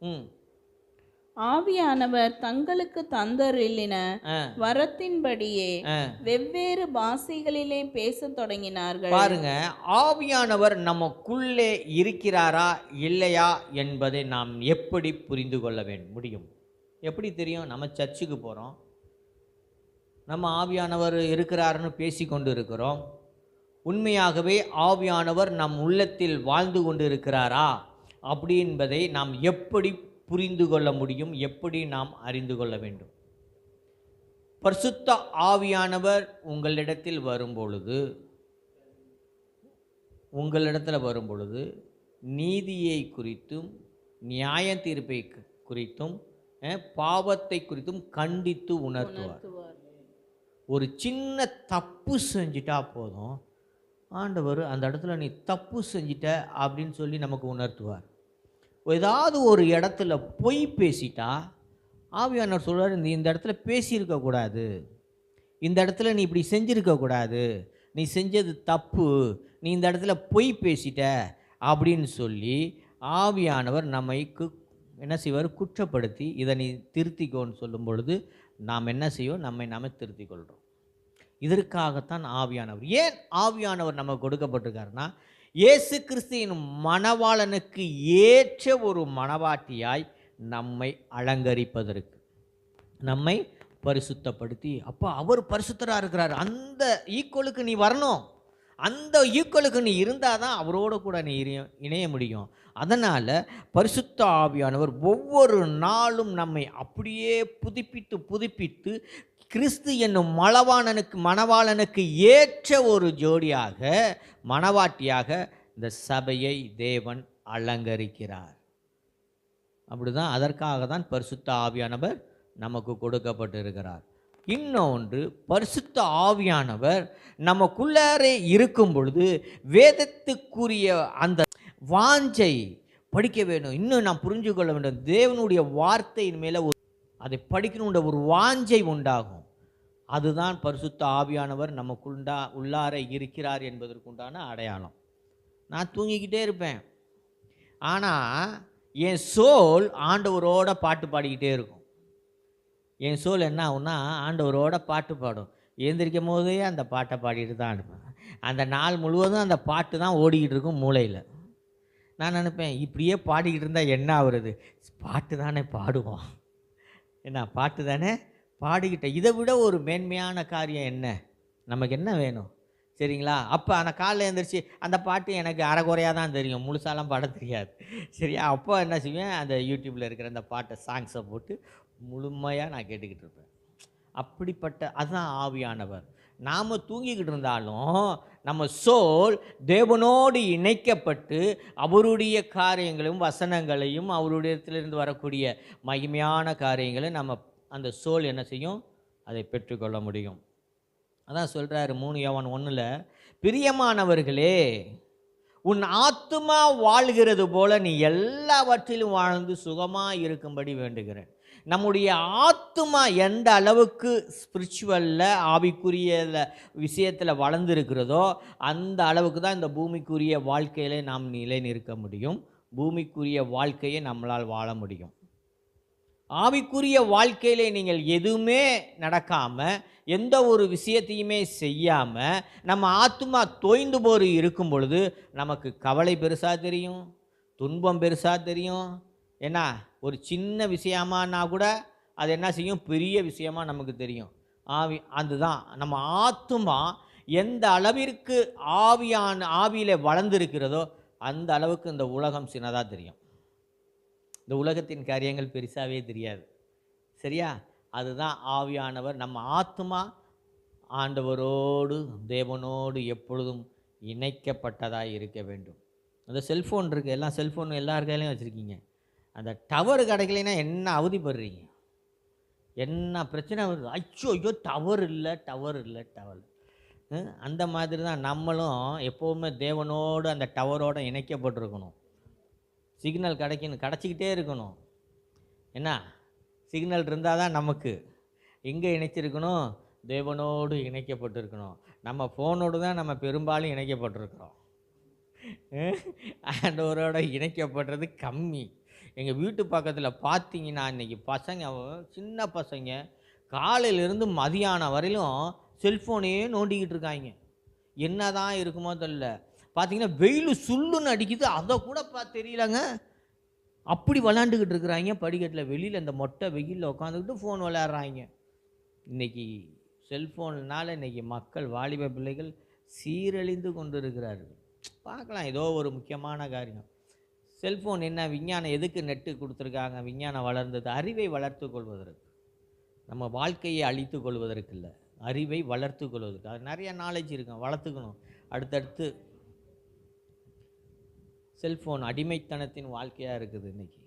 ம், ஆவியானவர் தங்களுக்கு தந்தருளின ஆ, வரத்தின்படியே ஆ. வெவ்வேறு பாஷைகளிலே பேசத் தொடங்கினார்கள். பாருங்க, ஆவியானவர் நமக்குள்ளே இருக்கிறாரா இல்லையா என்பதை நாம் எப்படி புரிந்து கொள்ள முடியும்? எப்படி தெரியும்? நம்ம சர்ச்சுக்கு போகிறோம், நம்ம ஆவியானவர் இருக்கிறாருன்னு பேசி கொண்டு இருக்கிறோம். உண்மையாகவே ஆவியானவர் நம் உள்ளத்தில் வாழ்ந்து கொண்டு இருக்கிறாரா அப்படி என்பதை நாம் எப்படி புரிந்து கொள்ள முடியும்? எப்படி நாம் அறிந்து கொள்ள வேண்டும்? பரிசுத்த ஆவியானவர் உங்களிடத்தில் வரும்பொழுது நீதியை குறித்தும் நியாய தீர்ப்பை குறித்தும் பாவத்தை குறித்தும் கண்டித்து உணர்த்துவார். ஒரு சின்ன தப்பு செஞ்சிட்டா போதும், ஆண்டவர் அந்த இடத்துல நீ தப்பு செஞ்சிட்ட அப்படின்னு சொல்லி நமக்கு உணர்த்துவார். ஏதாவது ஒரு இடத்துல பொய் பேசிட்டா ஆவியானவர் சொல்வார், நீ இந்த இடத்துல பேசியிருக்கக்கூடாது, இந்த இடத்துல நீ இப்படி செஞ்சுருக்கக்கூடாது, நீ செஞ்சது தப்பு, நீ இந்த இடத்துல பொய் பேசிட்ட அப்படின்னு சொல்லி ஆவியானவர் நம்மைக்கு என்ன செய்வார்? குற்றப்படுத்தி இதை நீ திருத்திக்கோன்னு சொல்லும் பொழுது நாம் என்ன செய்வோம்? நம்மை திருத்திக் கொள்கிறோம். இதற்காகத்தான் ஆவியானவர். ஏன் ஆவியானவர் நமக்கு கொடுக்கப்பட்டிருக்காருன்னா, இயேசு கிறிஸ்துவின் மணவாளனுக்கு ஏற்ற ஒரு மணவாட்டியாய் நம்மை அலங்கரிப்பதற்கு, நம்மை பரிசுத்தப்படுத்தி, அப்போ அவர் பரிசுத்தராக இருக்கிறார், அந்த ஈக்குவலுக்கு நீ வரணும், அந்த ஈக்குவலுக்கு நீ இருந்தால் தான் அவரோட கூட நீ இணைய முடியும். அதனால் பரிசுத்த ஆவியானவர் ஒவ்வொரு நாளும் நம்மை அப்படியே புதுப்பித்து கிறிஸ்து என்னும் மணவாளனுக்கு ஏற்ற ஒரு ஜோடியாக, மணவாட்டியாக இந்த சபையை தேவன் அலங்கரிக்கிறார். அப்படிதான், அதற்காக தான் பரிசுத்த ஆவியானவர் நமக்கு கொடுக்கப்பட்டிருக்கிறார். இன்னொன்று, பரிசுத்த ஆவியானவர் நமக்குள்ளாரே இருக்கும் பொழுது வேதத்துக்குரிய அந்த வாஞ்சை படிக்க வேண்டும், இன்னும் நாம் புரிஞ்சு கொள்ள வேண்டும். தேவனுடைய வார்த்தையின் மேலே அதை படிக்கணுன்ற ஒரு வாஞ்சை உண்டாகும். அதுதான் பரிசுத்த ஆவியானவர் உள்ளார இருக்கிறார் என்பதற்குண்டான அடையாளம். நான் தூங்கிக்கிட்டே இருப்பேன், ஆனால் என் சோல் ஆண்டவரோட பாட்டு பாடிக்கிட்டே இருக்கும். என் சோல் என்ன ஆகும்னா ஆண்டவரோட பாட்டு பாடும். எழுந்திரிக்கும் போதே அந்த பாட்டை பாடிட்டு தான் இருப்பேன். அந்த நாள் முழுவதும் அந்த பாட்டு தான் ஓடிக்கிட்டு இருக்கும் மூளையில். நான் நினைப்பேன், இப்படியே பாடிக்கிட்டு இருந்தால் என்ன ஆகுறது? பாட்டு தானே பாடுவோம், என்ன பாட்டு தானே பாடிக்கிட்டேன். இதை விட ஒரு மேன்மையான காரியம் என்ன? நமக்கு என்ன வேணும்? சரிங்களா? அப்போ அந்த காலையில் எழுந்திரிச்சு அந்த பாட்டு எனக்கு அரைக்குறையாக தான் தெரியும், முழுசாலாம் பாட தெரியாது. சரியா? அப்போ என்ன செய்வேன்? அந்த யூடியூப்பில் இருக்கிற அந்த பாட்டை சாங்ஸை போட்டு முழுமையாக நான் கேட்டுக்கிட்டு இருப்பேன். அப்படிப்பட்ட அதுதான் ஆவியானவர். நாம் தூங்கிக்கிட்டு இருந்தாலும் நம்ம சோல் தேவனோடு இணைக்கப்பட்டு அவருடைய காரியங்களையும் வசனங்களையும் அவருடையத்திலிருந்து வரக்கூடிய மகிமையான காரியங்களை நம்ம அந்த சோல் என்ன செய்யும்? அதை பெற்றுக்கொள்ள முடியும். அதான் சொல்கிறாரு 3 யோவான் 1, பிரியமானவர்களே, உன் ஆத்துமா வாழ்கிறது போல நீ எல்லாவற்றிலும் வாழ்ந்து சுகமாக இருக்கும்படி வேண்டுகிறேன். நம்முடைய ஆத்துமா எந்த அளவுக்கு ஸ்பிரிச்சுவலில் ஆவிக்குரிய விஷயத்தில் வளர்ந்துருக்கிறதோ அந்த அளவுக்கு தான் இந்த பூமிக்குரிய வாழ்க்கையிலே நாம் நிலை நிற்க முடியும், பூமிக்குரிய வாழ்க்கையை நம்மளால் வாழ முடியும். ஆவிக்குரிய வாழ்க்கையிலே நீங்கள் எதுவுமே நடக்காமல் எந்த ஒரு விஷயத்தையுமே செய்யாமல் நம்ம ஆத்துமா தோய்ந்து போய் இருக்கும் பொழுது நமக்கு கவலை பெருசாக தெரியும், துன்பம் பெருசாக தெரியும். ஏன்னா ஒரு சின்ன விஷயமானா கூட அது என்ன செய்யும்? பெரிய விஷயமா நமக்கு தெரியும். அதுதான் நம்ம ஆத்துமா எந்த அளவிற்கு ஆவியில் வளர்ந்துருக்கிறதோ அந்த அளவுக்கு இந்த உலகம் சின்னதாக தெரியும். இந்த உலகத்தின் காரியங்கள் பெருசாகவே தெரியாது. சரியா? அதுதான் ஆவியானவர். நம்ம ஆத்துமா ஆண்டவரோடு தேவனோடு எப்பொழுதும் இணைக்கப்பட்டதாக இருக்க வேண்டும். அந்த செல்ஃபோன் இருக்குது, எல்லாம் செல்ஃபோன் எல்லார் கையிலையும் வச்சுருக்கீங்க. அந்த டவர் கிடைக்கலைன்னா என்ன அவதிப்படுறீங்க, என்ன பிரச்சனை வருது? ஐயோ டவர் இல்லை. அந்த மாதிரி தான் நம்மளும் எப்போவுமே தேவனோடு அந்த டவரோடு இணைக்கப்பட்டிருக்கணும். சிக்னல் கிடச்சிக்கிட்டே இருக்கணும். என்ன சிக்னல் இருந்தால் தான் நமக்கு எங்கே இணைச்சிருக்கணும்? தேவனோடு இணைக்கப்பட்டிருக்கணும். நம்ம ஃபோனோடு தான் நம்ம பெரும்பாலும் இணைக்கப்பட்டிருக்கிறோம். ஆண்டவரோட இணைக்கப்படுறது கம்மி. எங்கள் வீட்டு பக்கத்தில் பார்த்தீங்கன்னா இன்றைக்கி பசங்க, சின்ன பசங்க காலையிலேருந்து மதியானம் வரையிலும் செல்ஃபோனையே நோண்டிக்கிட்டு இருக்காங்க. என்ன தான் இருக்குமோ தெரியல. பார்த்தீங்கன்னா வெயில் சுள்ளுன்னு அடிக்குது, அதை கூட தெரியலங்க. அப்படி விளாண்டுக்கிட்டு இருக்கிறாங்க படிக்கட்டில். வெளியில் இந்த மொட்டை வெயிலில் உட்காந்துக்கிட்டு ஃபோன் விளையாடுறாங்க. இன்றைக்கி செல்ஃபோன்னால் இன்றைக்கி மக்கள், வாலிப பிள்ளைகள் சீரழிந்து கொண்டு இருக்கிறார்கள். பார்க்கலாம், ஏதோ ஒரு முக்கியமான காரியம். செல்ஃபோன் என்ன, விஞ்ஞானம் எதுக்கு நெட்டு கொடுத்துருக்காங்க? விஞ்ஞானம் வளர்ந்தது அறிவை வளர்த்து கொள்வதற்கு, நம்ம வாழ்க்கையை அழித்து கொள்வதற்கு இல்லை, அறிவை வளர்த்து கொள்வதற்கு. அது நிறைய நாலேஜ் இருக்கும், வளர்த்துக்கணும். அடுத்தடுத்து செல்ஃபோன் அடிமைத்தனத்தின் வாழ்க்கையாக இருக்குது. இன்றைக்கி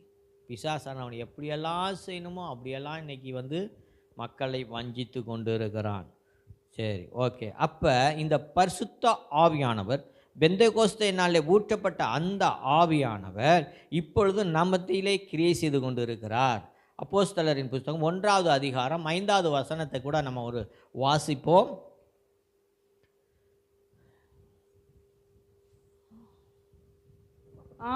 பிசாசானவன் எப்படியெல்லாம் செய்யணுமோ அப்படியெல்லாம் இன்றைக்கி மக்களை வஞ்சித்து கொண்டு இருக்கிறான். சரி, ஓகே. அப்போ இந்த பரிசுத்த ஆவியானவர், பெந்தெகோஸ்தே நாளில் ஊற்றப்பட்ட அந்த ஆவியானவர் இப்பொழுது நம்மத்திலே கிரியை செய்து கொண்டு இருக்கிறார். அப்போஸ்தலரின் புத்தகம் 1வது அதிகாரம் 5வது வசனத்தை கூட நம்ம வாசிப்போம்.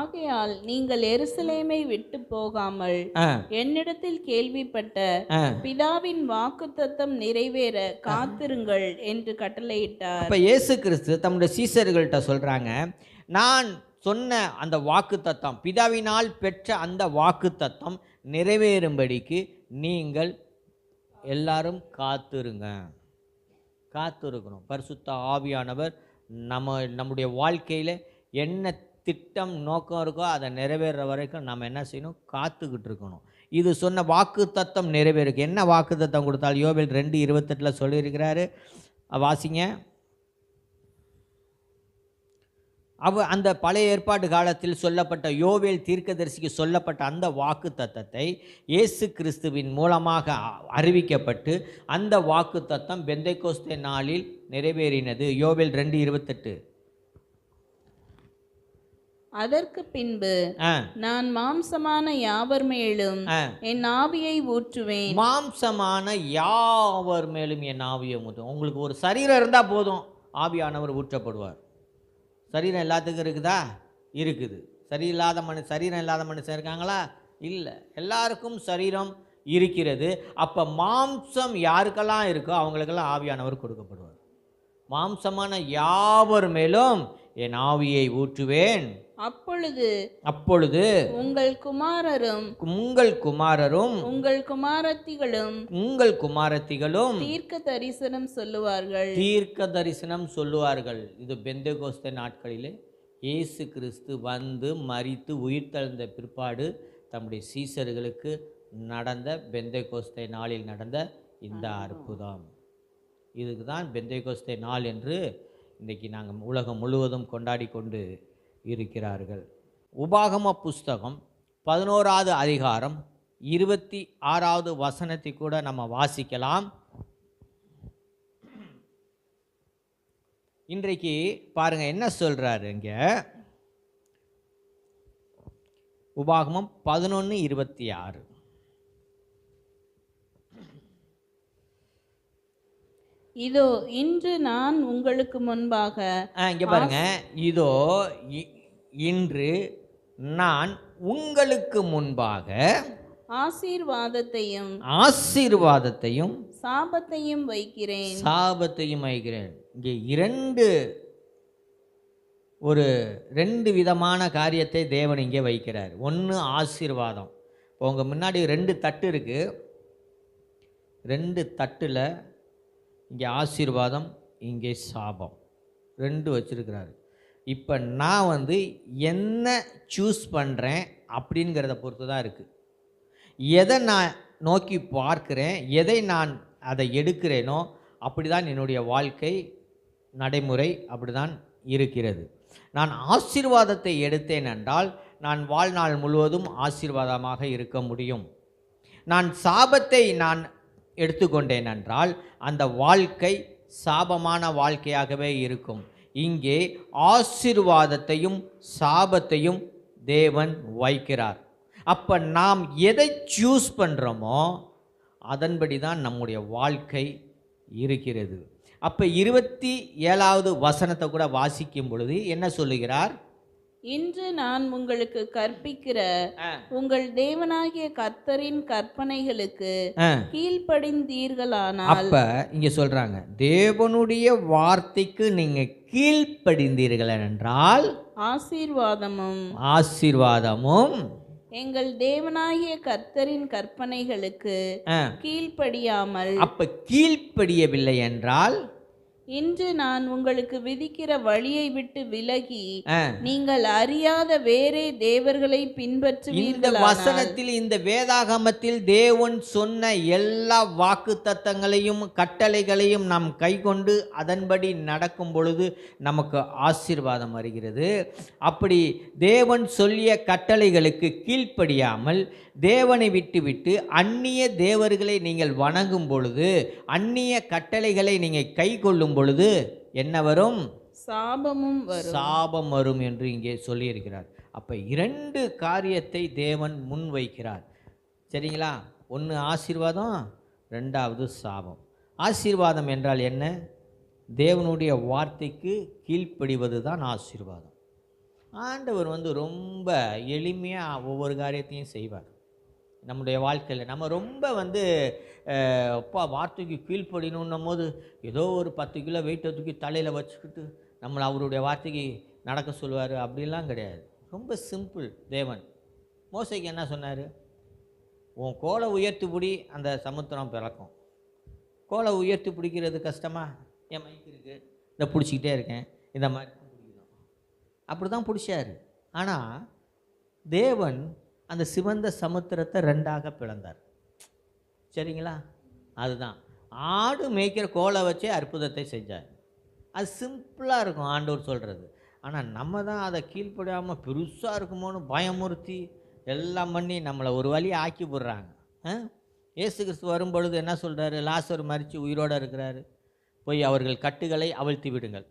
ஆகையால் நீங்கள் எருசலேமை விட்டு போகாமல் என்னிடத்தில் கேள்விப்பட்ட பிதாவின் வாக்குத்தத்தம் நிறைவேற காத்திருங்கள் என்று கட்டளையிட்டார். அப்ப இயேசு கிறிஸ்து தம்முடைய சீசர்கள்ட்ட சொல்றாங்க, நான் சொன்ன அந்த வாக்குத்தத்தம், பிதாவினால் பெற்ற அந்த வாக்குத்தத்தம் நிறைவேறும்படிக்கு நீங்கள் எல்லாரும் காத்திருக்கணும். பரிசுத்த ஆவியானவர் நம்முடைய வாழ்க்கையில் என்ன திட்டம் நோக்கம் இருக்கோ அதை நிறைவேற வரைக்கும் நம்ம என்ன செய்யணும்? காத்துக்கிட்டு இருக்கணும். இது சொன்ன வாக்கு தத்தம் நிறைவேறுக்கு என்ன வாக்கு தத்தம் கொடுத்தால் யோவேல் 2:28 சொல்லியிருக்கிறாரு. வாசிங்க. அந்த பழைய ஏற்பாட்டு காலத்தில் சொல்லப்பட்ட யோவேல் தீர்க்கதரிசிக்கு சொல்லப்பட்ட அந்த வாக்கு தத்தத்தை இயேசு கிறிஸ்துவின் மூலமாக அறிவிக்கப்பட்டு அந்த வாக்கு தத்தம் பெந்தெகோஸ்தே நாளில் நிறைவேறினது. யோவேல் 2:28. அதற்கு பின்பு நான் மாம்சமான யாவர் மேலும் என் ஆவியை ஊற்றுவேன். மாம்சமான யாவர் மேலும் என் ஆவியை ஊற்றுவேன். உங்களுக்கு ஒரு சரீரம் இருந்தால் போதும், ஆவியானவர் ஊற்றப்படுவார். சரீரம் எல்லாத்துக்கும் இருக்குதா? இருக்குது. சரீரம் இல்லாத மனுஷன் இருக்காங்களா? இல்லை. எல்லாருக்கும் சரீரம் இருக்கிறது. அப்போ மாம்சம் யாருக்கெல்லாம் இருக்கோ அவங்களுக்கெல்லாம் ஆவியானவர் கொடுக்கப்படுவார். மாம்சமான யாவர் மேலும் என் ஆவியை ஊற்றுவேன். அப்பொழுது உங்கள் குமாரரும் உங்கள் குமாரத்திகளும் தீர்க்க தரிசனம் சொல்லுவார்கள். இது பெந்தெகோஸ்தே நாட்களிலே இயேசு கிறிஸ்து வந்து மரித்து உயிர்த்தெழுந்த பிற்பாடு தம்முடைய சீசர்களுக்கு நடந்த, பெந்தெகோஸ்தே நாளில் நடந்த இந்த அற்புதம். இதுக்கு தான் பெந்தெகோஸ்தே நாள் என்று இன்றைக்கி நாங்கள் உலகம் முழுவதும் கொண்டாடி கொண்டு இருக்கிறார்கள். உபாகம புஸ்தகம் 11வது அதிகாரம் 26வது வசனத்தை கூட நம்ம வாசிக்கலாம். இன்றைக்கு பாருங்க என்ன சொல்றாரு இங்க. உபாகமம் 11:26. இதோ இன்று நான் உங்களுக்கு முன்பாக, இங்க பாருங்க, இதோ இன்று நான் உங்களுக்கு முன்பாக ஆசீர்வாதத்தையும் சாபத்தையும் வைக்கிறேன். இங்கே ரெண்டு விதமான காரியத்தை தேவன் இங்கே வைக்கிறார். ஒன்று ஆசீர்வாதம். இப்போ உங்கள் முன்னாடி 2 தட்டு இருக்கு. 2 தட்டில் இங்கே ஆசீர்வாதம், இங்கே சாபம், 2 வச்சிருக்கிறாரு. இப்போ நான் என்ன சூஸ் பண்ணுறேன் அப்படிங்கிறத பொறுத்து தான் இருக்குது. எதை நான் நோக்கி பார்க்கிறேன், எதை நான் அதை எடுக்கிறேனோ அப்படி தான் என்னுடைய வாழ்க்கை நடைமுறை அப்படி தான் இருக்கிறது. நான் ஆசீர்வாதத்தை எடுத்தேன் என்றால் நான் வாழ்நாள் முழுவதும் ஆசீர்வாதமாக இருக்க முடியும். நான் சாபத்தை நான் எடுத்துக்கொண்டேன் என்றால் அந்த வாழ்க்கை சாபமான வாழ்க்கையாகவே இருக்கும். இங்கே ஆசீர்வாதத்தையும் சாபத்தையும் தேவன் வைக்கிறார். அப்போ நாம் எதை சூஸ் பண்ணுறோமோ அதன்படி தான் நம்முடைய வாழ்க்கை இருக்கிறது. அப்போ 27வது வசனத்தை கூட வாசிக்கும் பொழுது என்ன சொல்லுகிறார்? இன்று நான் உங்களுக்கு கற்பிக்கிற உங்கள் தேவனாகிய கர்த்தரின் கற்பனைகளுக்கு கீழ்ப்படிந்தீர்களானால். அப்ப இங்க சொல்றாங்க, தேவனுடைய வார்த்தைக்கு நீங்க கீழ்ப்படிந்தீர்கள் என்றால் ஆசீர்வாதமும் எங்கள் தேவனாகிய கர்த்தரின் கற்பனைகளுக்கு கீழ்ப்படியாமல். அப்ப கீழ்ப்படியவில்லை என்றால் இன்று நான் உங்களுக்கு விதிக்கிற வழியை விட்டு விலகி நீங்கள் அறியாத வேறே தேவர்களை பின்பற்றுவீர்கள். இந்த வசனத்தில், இந்த வேதாகமத்தில் தேவன் சொன்ன எல்லா வாக்குத்தத்தங்களையும் கட்டளைகளையும் நாம் கைக்கொண்டு அதன்படி நடக்கும் பொழுது நமக்கு ஆசீர்வாதம் வருகிறது. அப்படி தேவன் சொல்லிய கட்டளைகளுக்கு கீழ்ப்படியாமல் தேவனை விட்டுவிட்டு அந்நிய தேவர்களை நீங்கள் வணங்கும் பொழுது, அந்நிய கட்டளைகளை நீங்கள் கை கொள்ளும் பொழுது என்ன வரும்? சாபம் வரும் என்று இங்கே சொல்லியிருக்கிறார். அப்போ 2 காரியத்தை தேவன் முன் வைக்கிறார். சரிங்களா? ஒன்று ஆசீர்வாதம், 2வது சாபம். ஆசீர்வாதம் என்றால் என்ன? தேவனுடைய வார்த்தைக்கு கீழ்ப்படிவது தான் ஆசீர்வாதம். ஆண்டவர் ரொம்ப எளிமையாக ஒவ்வொரு காரியத்தையும் செய்வார் நம்முடைய வாழ்க்கையில். நம்ம ரொம்ப அப்பா வார்த்தைக்கு கீழ்ப்படினுன்னும் போது ஏதோ ஒரு 10 கிலோ வெயிட்டை தூக்கி தலையில் வச்சுக்கிட்டு நம்மளை அவருடைய வார்த்தைக்கு நடக்க சொல்லுவார், அப்படிலாம் கிடையாது. ரொம்ப சிம்பிள். தேவன் மோசைக்கு என்ன சொன்னார்? உன் கோலை உயர்த்தி பிடி, அந்த சமுத்திரம் பிறக்கும். கோலை உயர்த்தி பிடிக்கிறது கஷ்டமா? என் மைக்கு இருக்குது, இதை பிடிச்சிக்கிட்டே இருக்கேன், இந்த மாதிரி தான் பிடிக்கணும். அப்படி தான் பிடிச்சார். ஆனால் தேவன் அந்த சிவந்த சமுத்திரத்தை 2ஆக பிளந்தார். சரிங்களா? அதுதான் ஆடு மேய்க்கிற கோலை வச்சே அற்புதத்தை செஞ்சார். அது சிம்பிளாக இருக்கும் ஆண்டவர் சொல்கிறது. ஆனால் நம்ம தான் அதை கீழ்ப்படாமல் பெருசாக இருக்குமோன்னு பயமுறுத்தி எல்லாம் பண்ணி நம்மளை ஒரு வழி ஆக்கி போடுறாங்க. இயேசு கிறிஸ்து வரும்பொழுது என்ன சொல்கிறாரு? லாசர் மரித்து உயிரோடு இருக்கிறாரு, போய் அவர்கள் கட்டுகளை அவிழ்த்தி விடுங்கள்.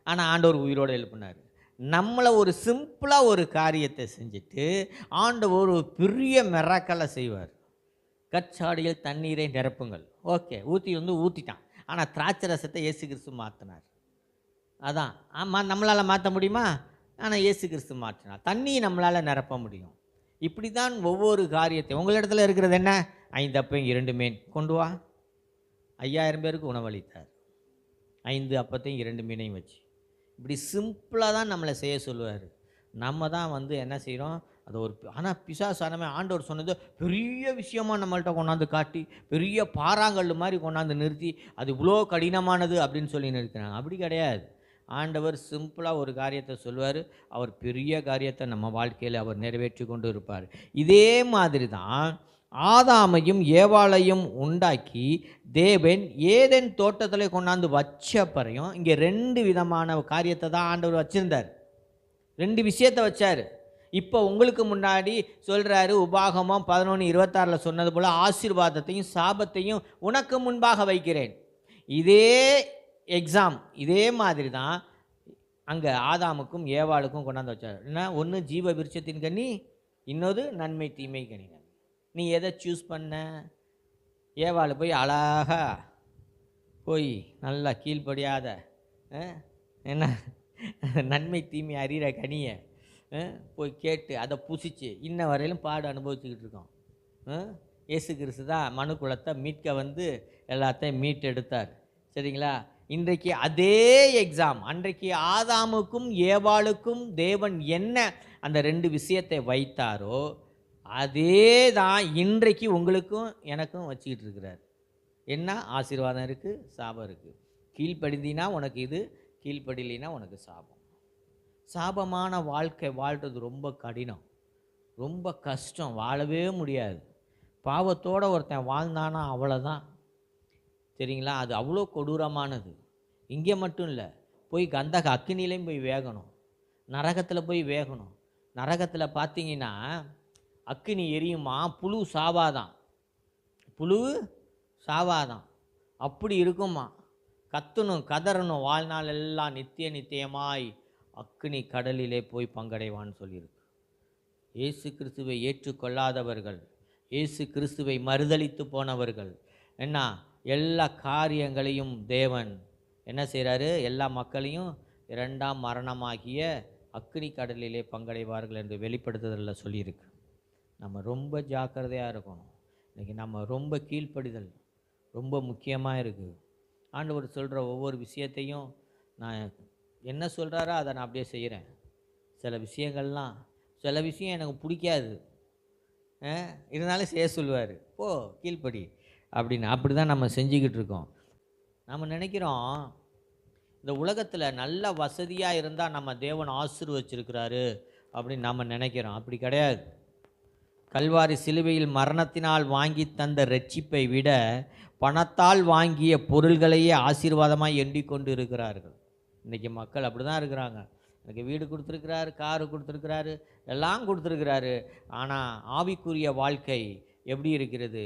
ஆனால் ஆண்டவர் உயிரோடு எழுப்பினார். நம்மளை ஒரு சிம்பிளாக ஒரு காரியத்தை செஞ்சுட்டு ஆண்டவர் ஒரு பெரிய மிராக்கலை செய்வார். கற்சாடியில் தண்ணீரை நிரப்புங்கள். ஓகே, ஊற்றிட்டான். ஆனால் திராட்சை ரசத்தை இயேசு கிறிஸ்து மாற்றினார். அதான் ஆமாம், நம்மளால் மாற்ற முடியுமா? ஆனால் இயேசு கிறிஸ்து மாற்றினார். தண்ணி நம்மளால் நிரப்ப முடியும். இப்படி தான் ஒவ்வொரு காரியத்தையும். உங்களிடத்துல இருக்கிறது என்ன? 5 அப்பையும் 2 மீன் கொண்டு வா. 5000 பேருக்கு உணவளித்தார். 5 அப்பத்தையும் 2 மீனையும் வச்சு. இப்படி சிம்பிளாக தான் நம்மளை செய்ய சொல்லுவார். நம்ம தான் என்ன செய்கிறோம்? அது ஒரு ஆனால் பிசாசானமே ஆண்டவர் சொன்னது பெரிய விஷயமாக நம்மள்கிட்ட கொண்டாந்து காட்டி பெரிய பாறாங்கல் மாதிரி கொண்டாந்து நிறுத்தி அது இவ்வளோ கடினமானது அப்படின்னு சொல்லி நிறுத்தினாங்க. அப்படி கிடையாது. ஆண்டவர் சிம்பிளாக ஒரு காரியத்தை சொல்வார், அவர் பெரிய காரியத்தை நம்ம வாழ்க்கையில் அவர் நிறைவேற்றி கொண்டு இருப்பார். இதே மாதிரி தான் ஆதாமையும் ஏவாளையும் உண்டாக்கி தேவன் ஏதேன் தோட்டத்தில் கொண்டாந்து வச்ச பிறையும் இங்கே 2 விதமான காரியத்தை தான் ஆண்டவர் வச்சுருந்தார். 2 விஷயத்தை வச்சார். இப்போ உங்களுக்கு முன்னாடி சொல்கிறாரு, உபாகமம் 11:26 சொன்னது போல் ஆசீர்வாதத்தையும் சாபத்தையும் உனக்கு முன்பாக வைக்கிறேன். இதே எக்ஸாம், இதே மாதிரி தான் அங்கே ஆதாமுக்கும் ஏவாளுக்கும் கொண்டாந்து வச்சார். என்ன? ஒன்று ஜீவ விருட்சத்தின் கனி, இன்னொரு நன்மை தீமை கனி. நீ எதை சூஸ் பண்ண? ஏவாள் போய் அழகா போய் நல்லா கீழ்ப்படியாத என்ன நன்மை தீமை அறிகிற கனியை போய் கேட்டு அதை புசிச்சு இன்ன வரையிலும் பாடு அனுபவிச்சுக்கிட்டு இருக்கோம். இயேசு கிறிஸ்து தான் மனு குலத்தை மீட்க எல்லாத்தையும் மீட்டெடுத்தார். சரிங்களா? இன்றைக்கு அதே எக்ஸாம், அன்றைக்கு ஆதாமுக்கும் ஏவாளுக்கும் தேவன் என்ன அந்த 2 விஷயத்தை வைத்தாரோ அதே தான் இன்றைக்கு உங்களுக்கும் எனக்கும் வச்சுக்கிட்டு இருக்கிறார். என்ன? ஆசீர்வாதம் இருக்குது, சாபம் இருக்குது. கீழ்ப்படிந்தினா உனக்கு இது, கீழ்ப்படிலினா உனக்கு சாபம். சாபமான வாழ்க்கை வாழ்கிறது ரொம்ப கடினம், ரொம்ப கஷ்டம், வாழவே முடியாது. பாவத்தோடு ஒருத்தன் வாழ்ந்தானா அவ்வளோதான். சரிங்களா? அது அவ்வளோ கொடூரமானது. இங்கே மட்டும் இல்லை, போய் கந்தக அக்கினிலையும் போய் வேகணும், நரகத்தில் போய் வேகணும். நரகத்தில் பார்த்தீங்கன்னா அக்கினி எரியுமா, புழு சாவாதான், புழு சாவாதான், அப்படி இருக்குமா. கத்தணும் கதறணும், வாழ்நாள் எல்லாம் நித்தியமாய் அக்கினி கடலிலே போய் பங்கடைவான்னு சொல்லியிருக்கு. இயேசு கிறிஸ்துவை ஏற்றுக்கொள்ளாதவர்கள், இயேசு கிறிஸ்துவை மறுதலித்து போனவர்கள் என்ன எல்லா காரியங்களையும் தேவன் என்ன செய்கிறாரு, எல்லா மக்களையும் இரண்டாம் மரணமாகிய அக்கினி கடலிலே பங்கடைவார்கள் என்று வெளிப்படுத்துதலில் சொல்லியிருக்கு. நம்ம ரொம்ப ஜாக்கிரதையாக இருக்கணும். இன்றைக்கி நம்ம ரொம்ப கீழ்ப்படிதல் ரொம்ப முக்கியமாக இருக்குது. ஆண்டவர் சொல்கிற ஒவ்வொரு விஷயத்தையும் நான் என்ன சொல்கிறாரோ அதை நான் அப்படியே செய்கிறேன். சில விஷயம் எனக்கு பிடிக்காது, இருந்தாலும் செய்ய சொல்லுவார், போ கீழ்ப்படி அப்படின்னு. அப்படி தான் நம்ம செஞ்சுக்கிட்டு இருக்கோம். நம்ம நினைக்கிறோம் இந்த உலகத்தில் நல்ல வசதியாக இருந்தால் நம்ம தேவன் ஆசீர்வச்சிருக்கிறாரு அப்படின்னு நம்ம நினைக்கிறோம். அப்படி கிடையாது. கல்வாரி சிலுவையில் மரணத்தினால் வாங்கி தந்த ரட்சிப்பை விட பணத்தால் வாங்கிய பொருள்களையே ஆசீர்வாதமாக எண்ணிக்கொண்டு இருக்கிறார்கள். இன்றைக்கி மக்கள் அப்படி தான் இருக்கிறாங்க. எனக்கு வீடு கொடுத்துருக்கிறாரு, காரு கொடுத்துருக்கிறாரு, எல்லாம் கொடுத்துருக்கிறாரு. ஆனால் ஆவிக்குரிய வாழ்க்கை எப்படி இருக்கிறது?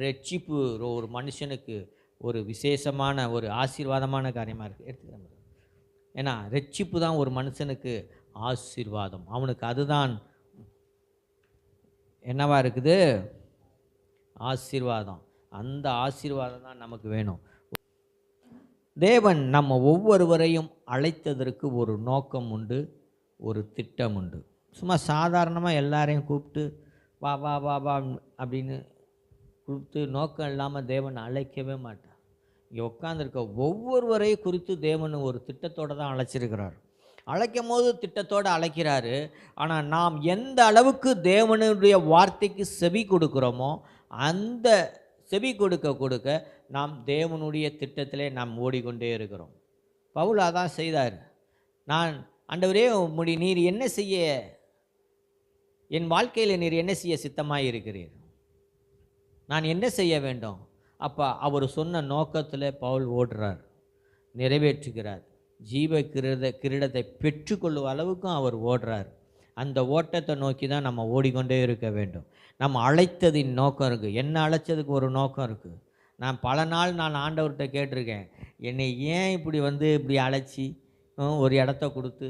ரட்சிப்பு ஒரு மனுஷனுக்கு ஒரு விசேஷமான ஒரு ஆசீர்வாதமான காரியமாக இருக்குது. எடுத்துக்கிறேன். ஏன்னா ரட்சிப்பு தான் ஒரு மனுஷனுக்கு ஆசீர்வாதம். அவனுக்கு அதுதான் என்னவா இருக்குது? ஆசீர்வாதம். அந்த ஆசீர்வாதம் தான் நமக்கு வேணும். தேவன் நம்ம ஒவ்வொருவரையும் அழைத்ததற்கு ஒரு நோக்கம் உண்டு, ஒரு திட்டம் உண்டு. சும்மா சாதாரணமாக எல்லாரையும் கூப்பிட்டு வா வா வா வா அப்படின்னு கூப்பிட்டு நோக்கம் இல்லாமல் தேவன் அழைக்கவே மாட்டார். இங்கே உட்காந்துருக்க ஒவ்வொருவரையும் குறித்து தேவன் ஒரு திட்டத்தோடு தான் அழைச்சிருக்கிறார். அழைக்கும் போது திட்டத்தோடு அழைக்கிறாரு. ஆனால் நாம் எந்த அளவுக்கு தேவனுடைய வார்த்தைக்கு செவி கொடுக்குறோமோ அந்த செவி கொடுக்க நாம் தேவனுடைய திட்டத்திலே நாம் ஓடிக்கொண்டே இருக்கிறோம். பவுல் அதான் செய்தார். நான் ஆண்டவரே நீர் என்ன செய்ய, என் வாழ்க்கையில் நீர் என்ன செய்ய சித்தமாக இருக்கிறீர், நான் என்ன செய்ய வேண்டும்? அப்போ அவர் சொன்ன நோக்கத்தில் பவுல் ஓடுறார், நிறைவேற்றுகிறார். ஜீவ கிரீடத்தை பெற்றுக்கொள்ளும் அளவுக்கும் அவர் ஓடுறார். அந்த ஓட்டத்தை நோக்கி தான் நம்ம ஓடிக்கொண்டே இருக்க வேண்டும். நம்ம அழைத்ததின் நோக்கம் இருக்குது. என்ன அழைச்சதுக்கு ஒரு நோக்கம் இருக்குது. நான் பல நாள் ஆண்டவர்கிட்ட கேட்டிருக்கேன், என்னை ஏன் இப்படி அழைச்சி ஒரு இடத்த கொடுத்து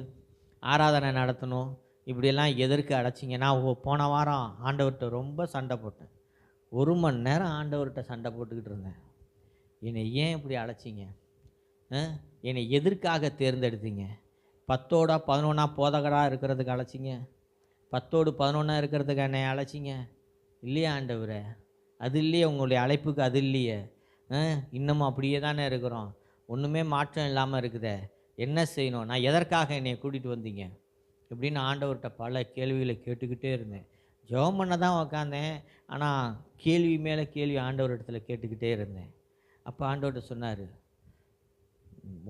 ஆராதனை நடத்தணும், இப்படியெல்லாம் எதற்கு அழைச்சிங்க? நான் போன வாரம் ஆண்டவர்கிட்ட ரொம்ப சண்டை போட்டேன். 1 மணி நேரம் ஆண்டவர்கிட்ட சண்டை போட்டுக்கிட்டு இருந்தேன். என்னை ஏன் இப்படி அழைச்சிங்க? என்னை எதற்காக தேர்ந்தெடுத்தீங்க? 10ஓட 11 போதகராக இருக்கிறதுக்கு அழைச்சிங்க, 10ஓடு 11 இருக்கிறதுக்கு என்னை அழைச்சிங்க இல்லையா ஆண்டவரே? அது இல்லையே, உங்களுடைய அழைப்புக்கு அது இல்லையே. இன்னமும் அப்படியே தானே இருக்கிறோம், ஒன்றுமே மாற்றம் இல்லாமல் இருக்குதே, என்ன செய்யணும்? நான் எதற்காக என்னை கூட்டிகிட்டு வந்தீங்க இப்படின்னு ஆண்டவர்கிட்ட பல கேள்விகளை கேட்டுக்கிட்டே இருந்தேன். ஜெபம் பண்ண தான் உக்காந்தேன், ஆனால் கேள்வி மேலே கேள்வி ஆண்டவர் இடத்துல கேட்டுக்கிட்டே இருந்தேன். அப்போ ஆண்டவர்கிட்ட சொன்னார்,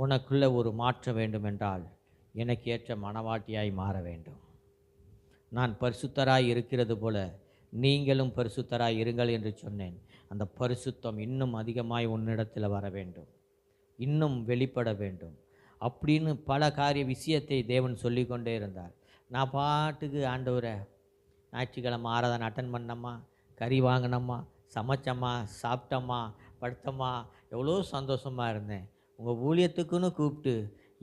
உனக்குள்ள ஒரு மாற்றம் வேண்டும் என்றால் எனக்கு ஏற்ற மனவாட்டியாய் மாற வேண்டும். நான் பரிசுத்தராய் இருக்கிறது போல நீங்களும் பரிசுத்தராய் இருங்கள் என்று சொன்னேன். அந்த பரிசுத்தம் இன்னும் அதிகமாய் உன்னிடத்தில் வர வேண்டும், இன்னும் வெளிப்பட வேண்டும் அப்படின்னு பல விஷயத்தை தேவன் சொல்லி கொண்டே இருந்தார். நான் பாட்டுக்கு ஆண்டவரை ஞாயிற்றுக்கிழமை ஆராதனை அட்டன் பண்ணம்மா, கறி வாங்கினம்மா, சமைச்சம்மா, சாப்பிட்டம்மா, படுத்தம்மா, எவ்வளோ சந்தோஷமாக இருந்தேன். உங்கள் ஊழியத்துக்குன்னு கூப்பிட்டு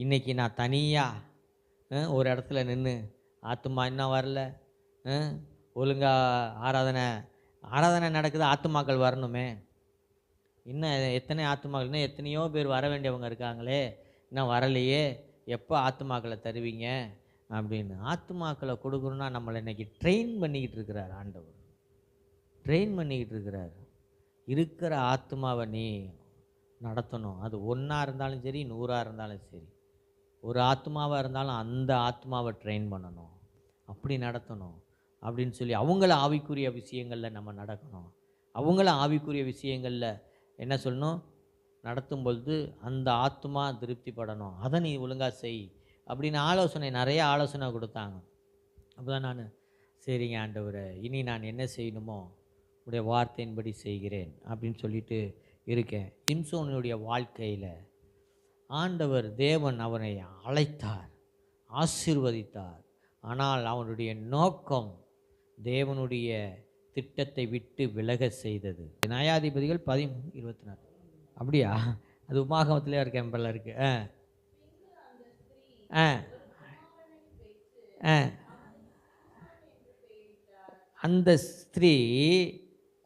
இன்றைக்கி நான் தனியாக ஒரு இடத்துல நின்று ஆத்துமா இன்னும் வரல, ஒழுங்காக ஆராதனை நடக்குது, ஆத்துமாக்கள் வரணுமே, இன்னும் எத்தனை ஆத்துமாக்கள், இன்னும் எத்தனையோ பேர் வர வேண்டியவங்க இருக்காங்களே, இன்னும் வரலையே, எப்போ ஆத்துமாக்களை தருவீங்க அப்படின்னு. ஆத்துமாக்களை கொடுக்கணுன்னா நம்மளை இன்றைக்கி ட்ரெயின் பண்ணிக்கிட்டு இருக்கிறார் ஆண்டவர், ட்ரெயின் பண்ணிக்கிட்டு இருக்கிறார். இருக்கிற ஆத்மாவை நீ நடத்தணும். அது 1 இருந்தாலும் சரி, 100 இருந்தாலும் சரி, ஒரு ஆத்மாவாக இருந்தாலும் அந்த ஆத்மாவை ட்ரெயின் பண்ணணும், அப்படி நடத்தணும் அப்படின்னு சொல்லி அவங்கள ஆவிக்குரிய விஷயங்களில் நம்ம நடக்கணும். அவங்கள ஆவிக்குரிய விஷயங்களில் என்ன சொல்லணும், நடத்தும் பொழுது அந்த ஆத்மா திருப்திப்படணும், அதை நீ ஒழுங்காக செய் அப்படின்னு நிறைய ஆலோசனை கொடுத்தாங்க. அப்போ தான் நான் சரிங்க ஆண்டவரே, இனி நான் என்ன செய்யணுமோ உடைய வார்த்தையின்படி செய்கிறேன் அப்படின்னு சொல்லிட்டு இருக்கேன். சிம்சோனுடைய வாழ்க்கையில் ஆண்டவர் தேவன் அவனை அழைத்தார், ஆசீர்வதித்தார். ஆனால் அவனுடைய நோக்கம் தேவனுடைய திட்டத்தை விட்டு விலக செய்தது. நியாயாதிபதிகள் 13:24. அப்படியா? அது உமாகமத்திலே ஒரு கேம்பில் இருக்குது. ஆ ஆ அந்த ஸ்திரீ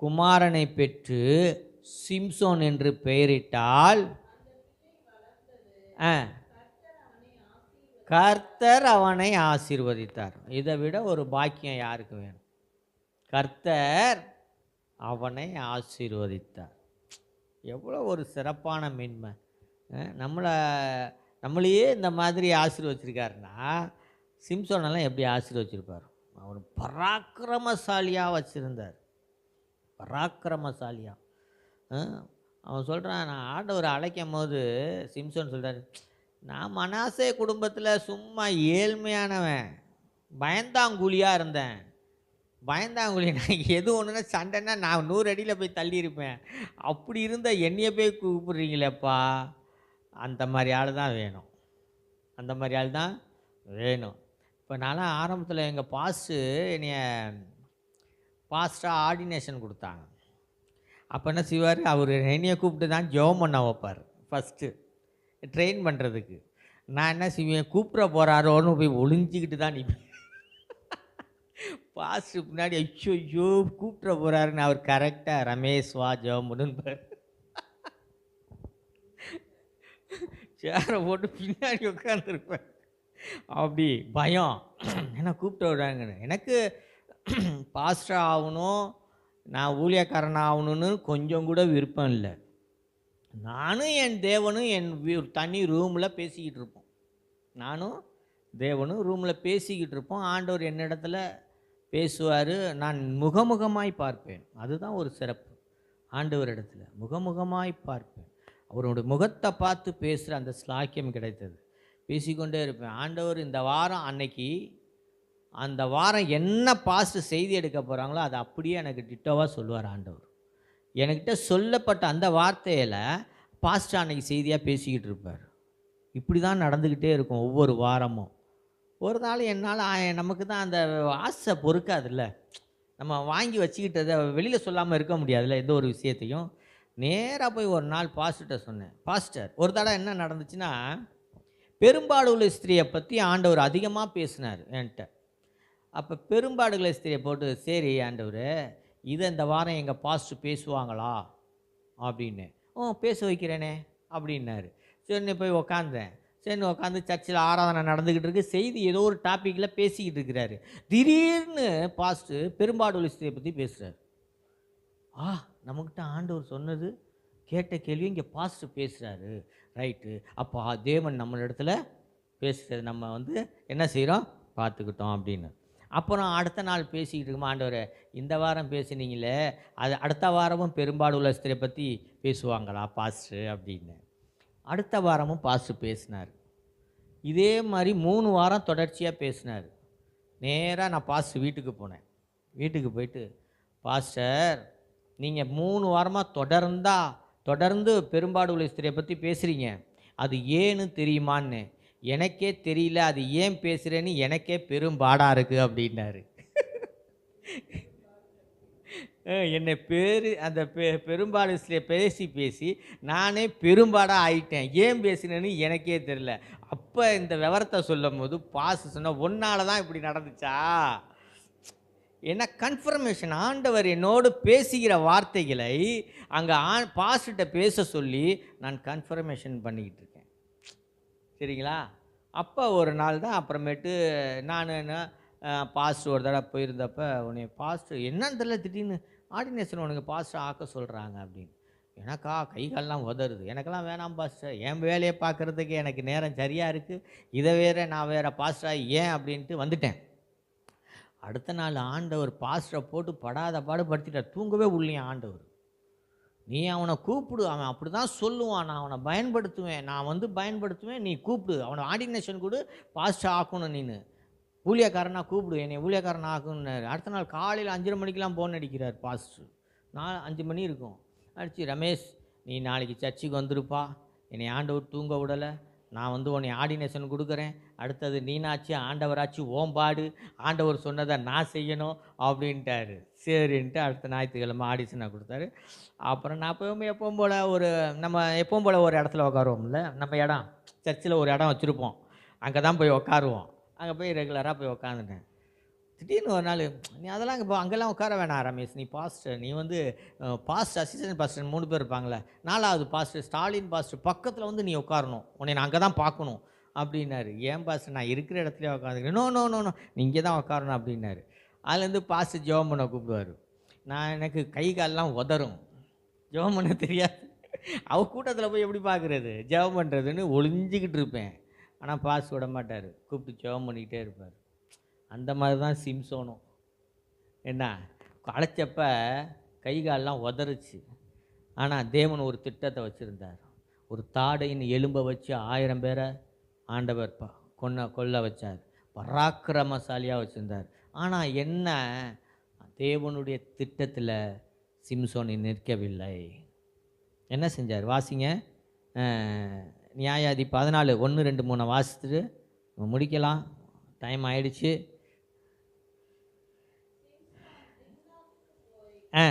குமாரனை பெற்று சிம்சோன் என்று பெயரிட்டால் கர்த்தர் அவனை ஆசீர்வதித்தார். இதை விட ஒரு பாக்கியம் யாருக்கு வேணும்? கர்த்தர் அவனை ஆசீர்வதித்தார். எவ்வளோ ஒரு சிறப்பான மேன்மை! நம்மளையே இந்த மாதிரி ஆசீர்வச்சிருக்காருன்னா சிம்சோனெல்லாம் எப்படி ஆசீர்வச்சிருப்பார்? அவன் பராக்கிரமசாலியாக வச்சுருந்தார். பராக்கிரமசாலியாக அவன் சொல்கிறான், நான் ஆண்டவர் அழைக்கும் போது சிம்சோன் சொல்கிறார், நான் மனாசே குடும்பத்தில் சும்மா ஏழ்மையானவன், பயந்தாங்குழியாக இருந்தேன். பயந்தாங்குழி, நான் எது ஒன்றுனா சண்டைன்னா நான் 100 அடியில் போய் தள்ளியிருப்பேன். அப்படி இருந்த என்னைய போய் கூப்பிட்றீங்களேப்பா. அந்த மாதிரி ஆள் தான் வேணும். அந்த மாதிரி ஆள் தான் வேணும். இப்போ நான்லாம் ஆரம்பத்தில் எங்கள் என்னைய பாஸ்டாக ஆர்டினேஷன் கொடுத்தாங்க. அப்போ என்ன செய்வார், அவர் என்னையை கூப்பிட்டு தான் ஜெபம் பண்ண வைப்பார் ஃபஸ்ட்டு ட்ரெயின் பண்ணுறதுக்கு. நான் என்ன செய்வேன், கூப்பிட போகிறாரோன்னு போய் ஒளிஞ்சிக்கிட்டு தான் நிற்பேன். பாஸ்டர் பின்னாடி ஐயோ கூப்பிட போகிறாருன்னு அவர் கரெக்டாக ரமேஷ் வா ஜெபம் பண்ணுன்னு சேரை போட்டு பின்னாடி உட்காந்துருப்பேன். அப்படி பயம், என்ன கூப்பிட்டு விடுறாங்கன்னு. எனக்கு பாஸ்டர் ஆகணும், நான் ஊழியக்காரன் ஆகணும்னு கொஞ்சம் கூட விருப்பம் இல்லை. நானும் என் தேவனும் தனி ரூமில் பேசிக்கிட்டு இருப்போம். நானும் தேவனும் ரூமில் பேசிக்கிட்டு இருப்போம். ஆண்டவர் என்னிடத்துல பேசுவார், நான் முகமுகமாய் பார்ப்பேன். அதுதான் ஒரு சிறப்பு. ஆண்டவர் இடத்துல முகமுகமாய் பார்ப்பேன். அவருடைய முகத்தை பார்த்து பேசுகிற அந்த ஸ்லாக்கியம் கிடைத்தது. பேசிக்கொண்டே இருப்பேன். ஆண்டவர் இந்த வாரம் அன்னைக்கு அந்த வாரம் என்ன பாஸ்ட் செய்தி எடுக்க போகிறாங்களோ அதை அப்படியே எனக்கு டிட்டோவாக சொல்லுவார் ஆண்டவர். என்கிட்ட சொல்லப்பட்ட அந்த வார்த்தையில் பாஸ்ட் அன்னைக்கு செய்தியாக பேசிக்கிட்டு இருப்பார். இப்படி தான் நடந்துக்கிட்டே இருக்கும் ஒவ்வொரு வாரமும். ஒரு நாள் என்னால் நமக்கு தான் அந்த ஆசை பொறுக்காதுல்ல, நம்ம வாங்கி வச்சுக்கிட்டதை வெளியில் சொல்லாமல் இருக்க முடியாதுல்ல எந்த ஒரு விஷயத்தையும். நேராக போய் ஒரு நாள் பாஸ்டர்கிட்ட சொன்னேன். பாஸ்டர், ஒரு தடவை என்ன நடந்துச்சுன்னா, பெரும்பாடுள்ள ஸ்திரியை பற்றி ஆண்டவர் அதிகமாக பேசினார் என்கிட்ட. அப்போ பெரும்பாடுள்ள ஸ்திரியை போட்டு, சரி ஆண்டவர், இதை இந்த வாரம் எங்கள் பாஸ்டர் பேசுவாங்களா அப்படின்னு. பேச வைக்கிறேனே அப்படின்னாரு. சரின்னு போய் உக்காந்தேன். சரின்னு உட்காந்து சர்ச்சில் ஆராதனை நடந்துக்கிட்டு இருக்கு. செய்தி ஏதோ ஒரு டாப்பிக்கில் பேசிக்கிட்டு இருக்கிறாரு. திடீர்னு பாஸ்ட்டு பெரும்பாடுள்ள ஸ்திரியை பற்றி பேசுகிறார். நம்மக்கிட்ட ஆண்டவர் சொன்னது கேட்ட கேள்வி இங்கே பாஸ்ட்டு பேசுகிறாரு, ரைட்டு. அப்போ தேவன் நம்மளிடத்துல பேசுகிறது நம்ம என்ன செய்கிறோம், பார்த்துக்கிட்டோம் அப்படின்னு. அப்புறம் அடுத்த நாள் பேசிக்கிட்டு இருக்குமா, ஆண்டவரை இந்த வாரம் பேசுனீங்களே, அது அடுத்த வாரமும் பெரும்பாடுள்ள ஸ்திரியை பற்றி பேசுவாங்களா பாஸ்ட்டு அப்படின்னு. அடுத்த வாரமும் பாஸ்டர் பேசினார். இதே மாதிரி 3 வாரம் தொடர்ச்சியாக பேசினார். நேராக நான் பாஸ்டர் வீட்டுக்கு போனேன். வீட்டுக்கு போயிட்டு, பாஸ்டர் நீங்கள் 3 வாரமாக தொடர்ந்து பெரும்பாடுள்ள ஸ்திரியை பற்றி பேசுகிறீங்க, அது ஏன்னு தெரியுமான்னு. எனக்கே தெரியல, அது ஏன் பேசுகிறேன்னு எனக்கே பெரும்பாடாக இருக்குது அப்படின்னாரு. என்னை அந்த பெரும்பாடு பேசி நானே பெரும்பாடாக ஆயிட்டேன். ஏன் பேசினேன்னு எனக்கே தெரியல. அப்போ இந்த விவரத்தை சொல்லும் போது பாஸ் சொன்ன, ஒன்னால தான் இப்படி நடந்துச்சா. என்ன கன்ஃபர்மேஷன், ஆண்டவர் என்னோடு பேசுகிற வார்த்தைகளை அங்கே பாஸ்கிட்ட பேச சொல்லி நான் கன்ஃபர்மேஷன் பண்ணிக்கிட்டு இருக்கேன். சரிங்களா? அப்போ ஒரு நாள் தான் அப்புறமேட்டு நான் பாஸ்டர் ஒரு தடவை போயிருந்தப்ப, உன்னை பாஸ்டர் என்னன்னு தெரியல, திடீர்னு ஆர்டினேஷன் உனக்கு பாஸ்டர் ஆக்க சொல்கிறாங்க அப்படின்னு. எனக்கா கைகாலெலாம் உதறுது. எனக்கெல்லாம் வேணாம் பாஸ்டர், என் வேலையை பார்க்குறதுக்கு எனக்கு நேரம் சரியாக இருக்குது, இதை நான் வேறு பாஸ்டராக ஏன் அப்படின்ட்டு வந்துட்டேன். அடுத்த நாள் ஆண்டவர் பாஸ்டரை போட்டு படாத பாடுபடுத்திட்டார். தூங்கவே உள்ளேன் ஆண்டவர். நீ அவனை கூப்பிடு, அவன் அப்படி தான் சொல்லுவான், நான் அவனை பயன்படுத்துவேன், பயன்படுத்துவேன், நீ கூப்பிடு, அவனை ஆர்டினேஷன் கொடு, பாஸ்டர் ஆக்கணும், நீனு ஊழியக்காரனாக கூப்பிடு, என்னை ஊழியக்காரன் ஆக்கணுன்னாரு. அடுத்த நாள் காலையில் 5:30 மணிக்கெலாம் ஃபோன் அடிக்கிறார் பாஸ்டர். 5 மணி இருக்கும். அடிச்சு, ரமேஷ் நீ நாளைக்கு சர்ச்சுக்கு வந்துருப்பா, என்னை ஆண்டவர் தூங்க விடலை, நான் வந்து உன்னை ஆர்டினேஷன் கொடுக்குறேன், அடுத்தது நீனாச்சு ஆண்டவராச்சு ஓம்பாடு, ஆண்டவர் சொன்னதை நான் செய்யணும் அப்படின்ட்டாரு. சரின்ட்டு அடுத்த ஞாயிற்றுக்கிழமை ஆடிஷனை கொடுத்தாரு. அப்புறம் நான் எப்பவும் போல் எப்பவும் போல் ஒரு இடத்துல உட்காருவோம்ல, நம்ம இடம் சர்ச்சில் ஒரு இடம் வச்சுருப்போம், அங்கே தான் போய் உட்காருவோம். அங்கே போய் ரெகுலராக போய் உட்காந்துட்டேன். திடீர்னு ஒரு நாள், நீ அதெல்லாம் அங்கெல்லாம் உட்கார வேணாம் ரமேஷ், நீ பாஸ்டர், நீ வந்து பாஸ்டர் அசிஸ்டன்ட் பாஸ்டர் 3 பேர் இருப்பாங்களே, 4வது பாஸ்டர் ஸ்டாலின் பாஸ்டர் பக்கத்தில் வந்து நீ உட்காரணும், உன்னை நான் அங்கே தான் பார்க்கணும் அப்படின்னாரு. ஏன் பாஸ்டர், நான் இருக்கிற இடத்துல உட்காந்துக்கிறேன். நோ நோ நோ நோ நீ இங்கே தான் உட்காரணும் அப்படின்னாரு. அதுலேருந்து பாஸ்டர் ஜெபம் பண்ண கூப்பிடுவார். எனக்கு கை காலெலாம் உதறும், ஜெபம் பண்ண தெரியாது. கூட்டத்தில் போய் எப்படி பார்க்குறது ஜெபம் பண்ணுறதுன்னு ஒளிஞ்சிக்கிட்டு இருப்பேன். ஆனால் பாஸ் விட மாட்டார், கூப்பிட்டு ஜெபம் பண்ணிக்கிட்டே இருப்பார். அந்த மாதிரி தான் சிம்சோனும். என்ன அழைச்சப்ப கை காலெலாம் உதறுச்சு. ஆனால் தேவன் ஒரு திட்டத்தை வச்சுருந்தார். ஒரு தாடையின் எலும்பை வச்சு 1000 பேரை ஆண்டவர் கொல்ல வச்சார். பராக்கிரமசாலியாக வச்சுருந்தார். ஆனால் என்ன, தேவனுடைய திட்டத்தில் சிம்சோனை நிற்கவில்லை. என்ன செஞ்சார் வாசிங்க, நியாயாதி 14 1 2 3 வாசித்துட்டு முடிக்கலாம், டைம் ஆயிடுச்சு. ஆ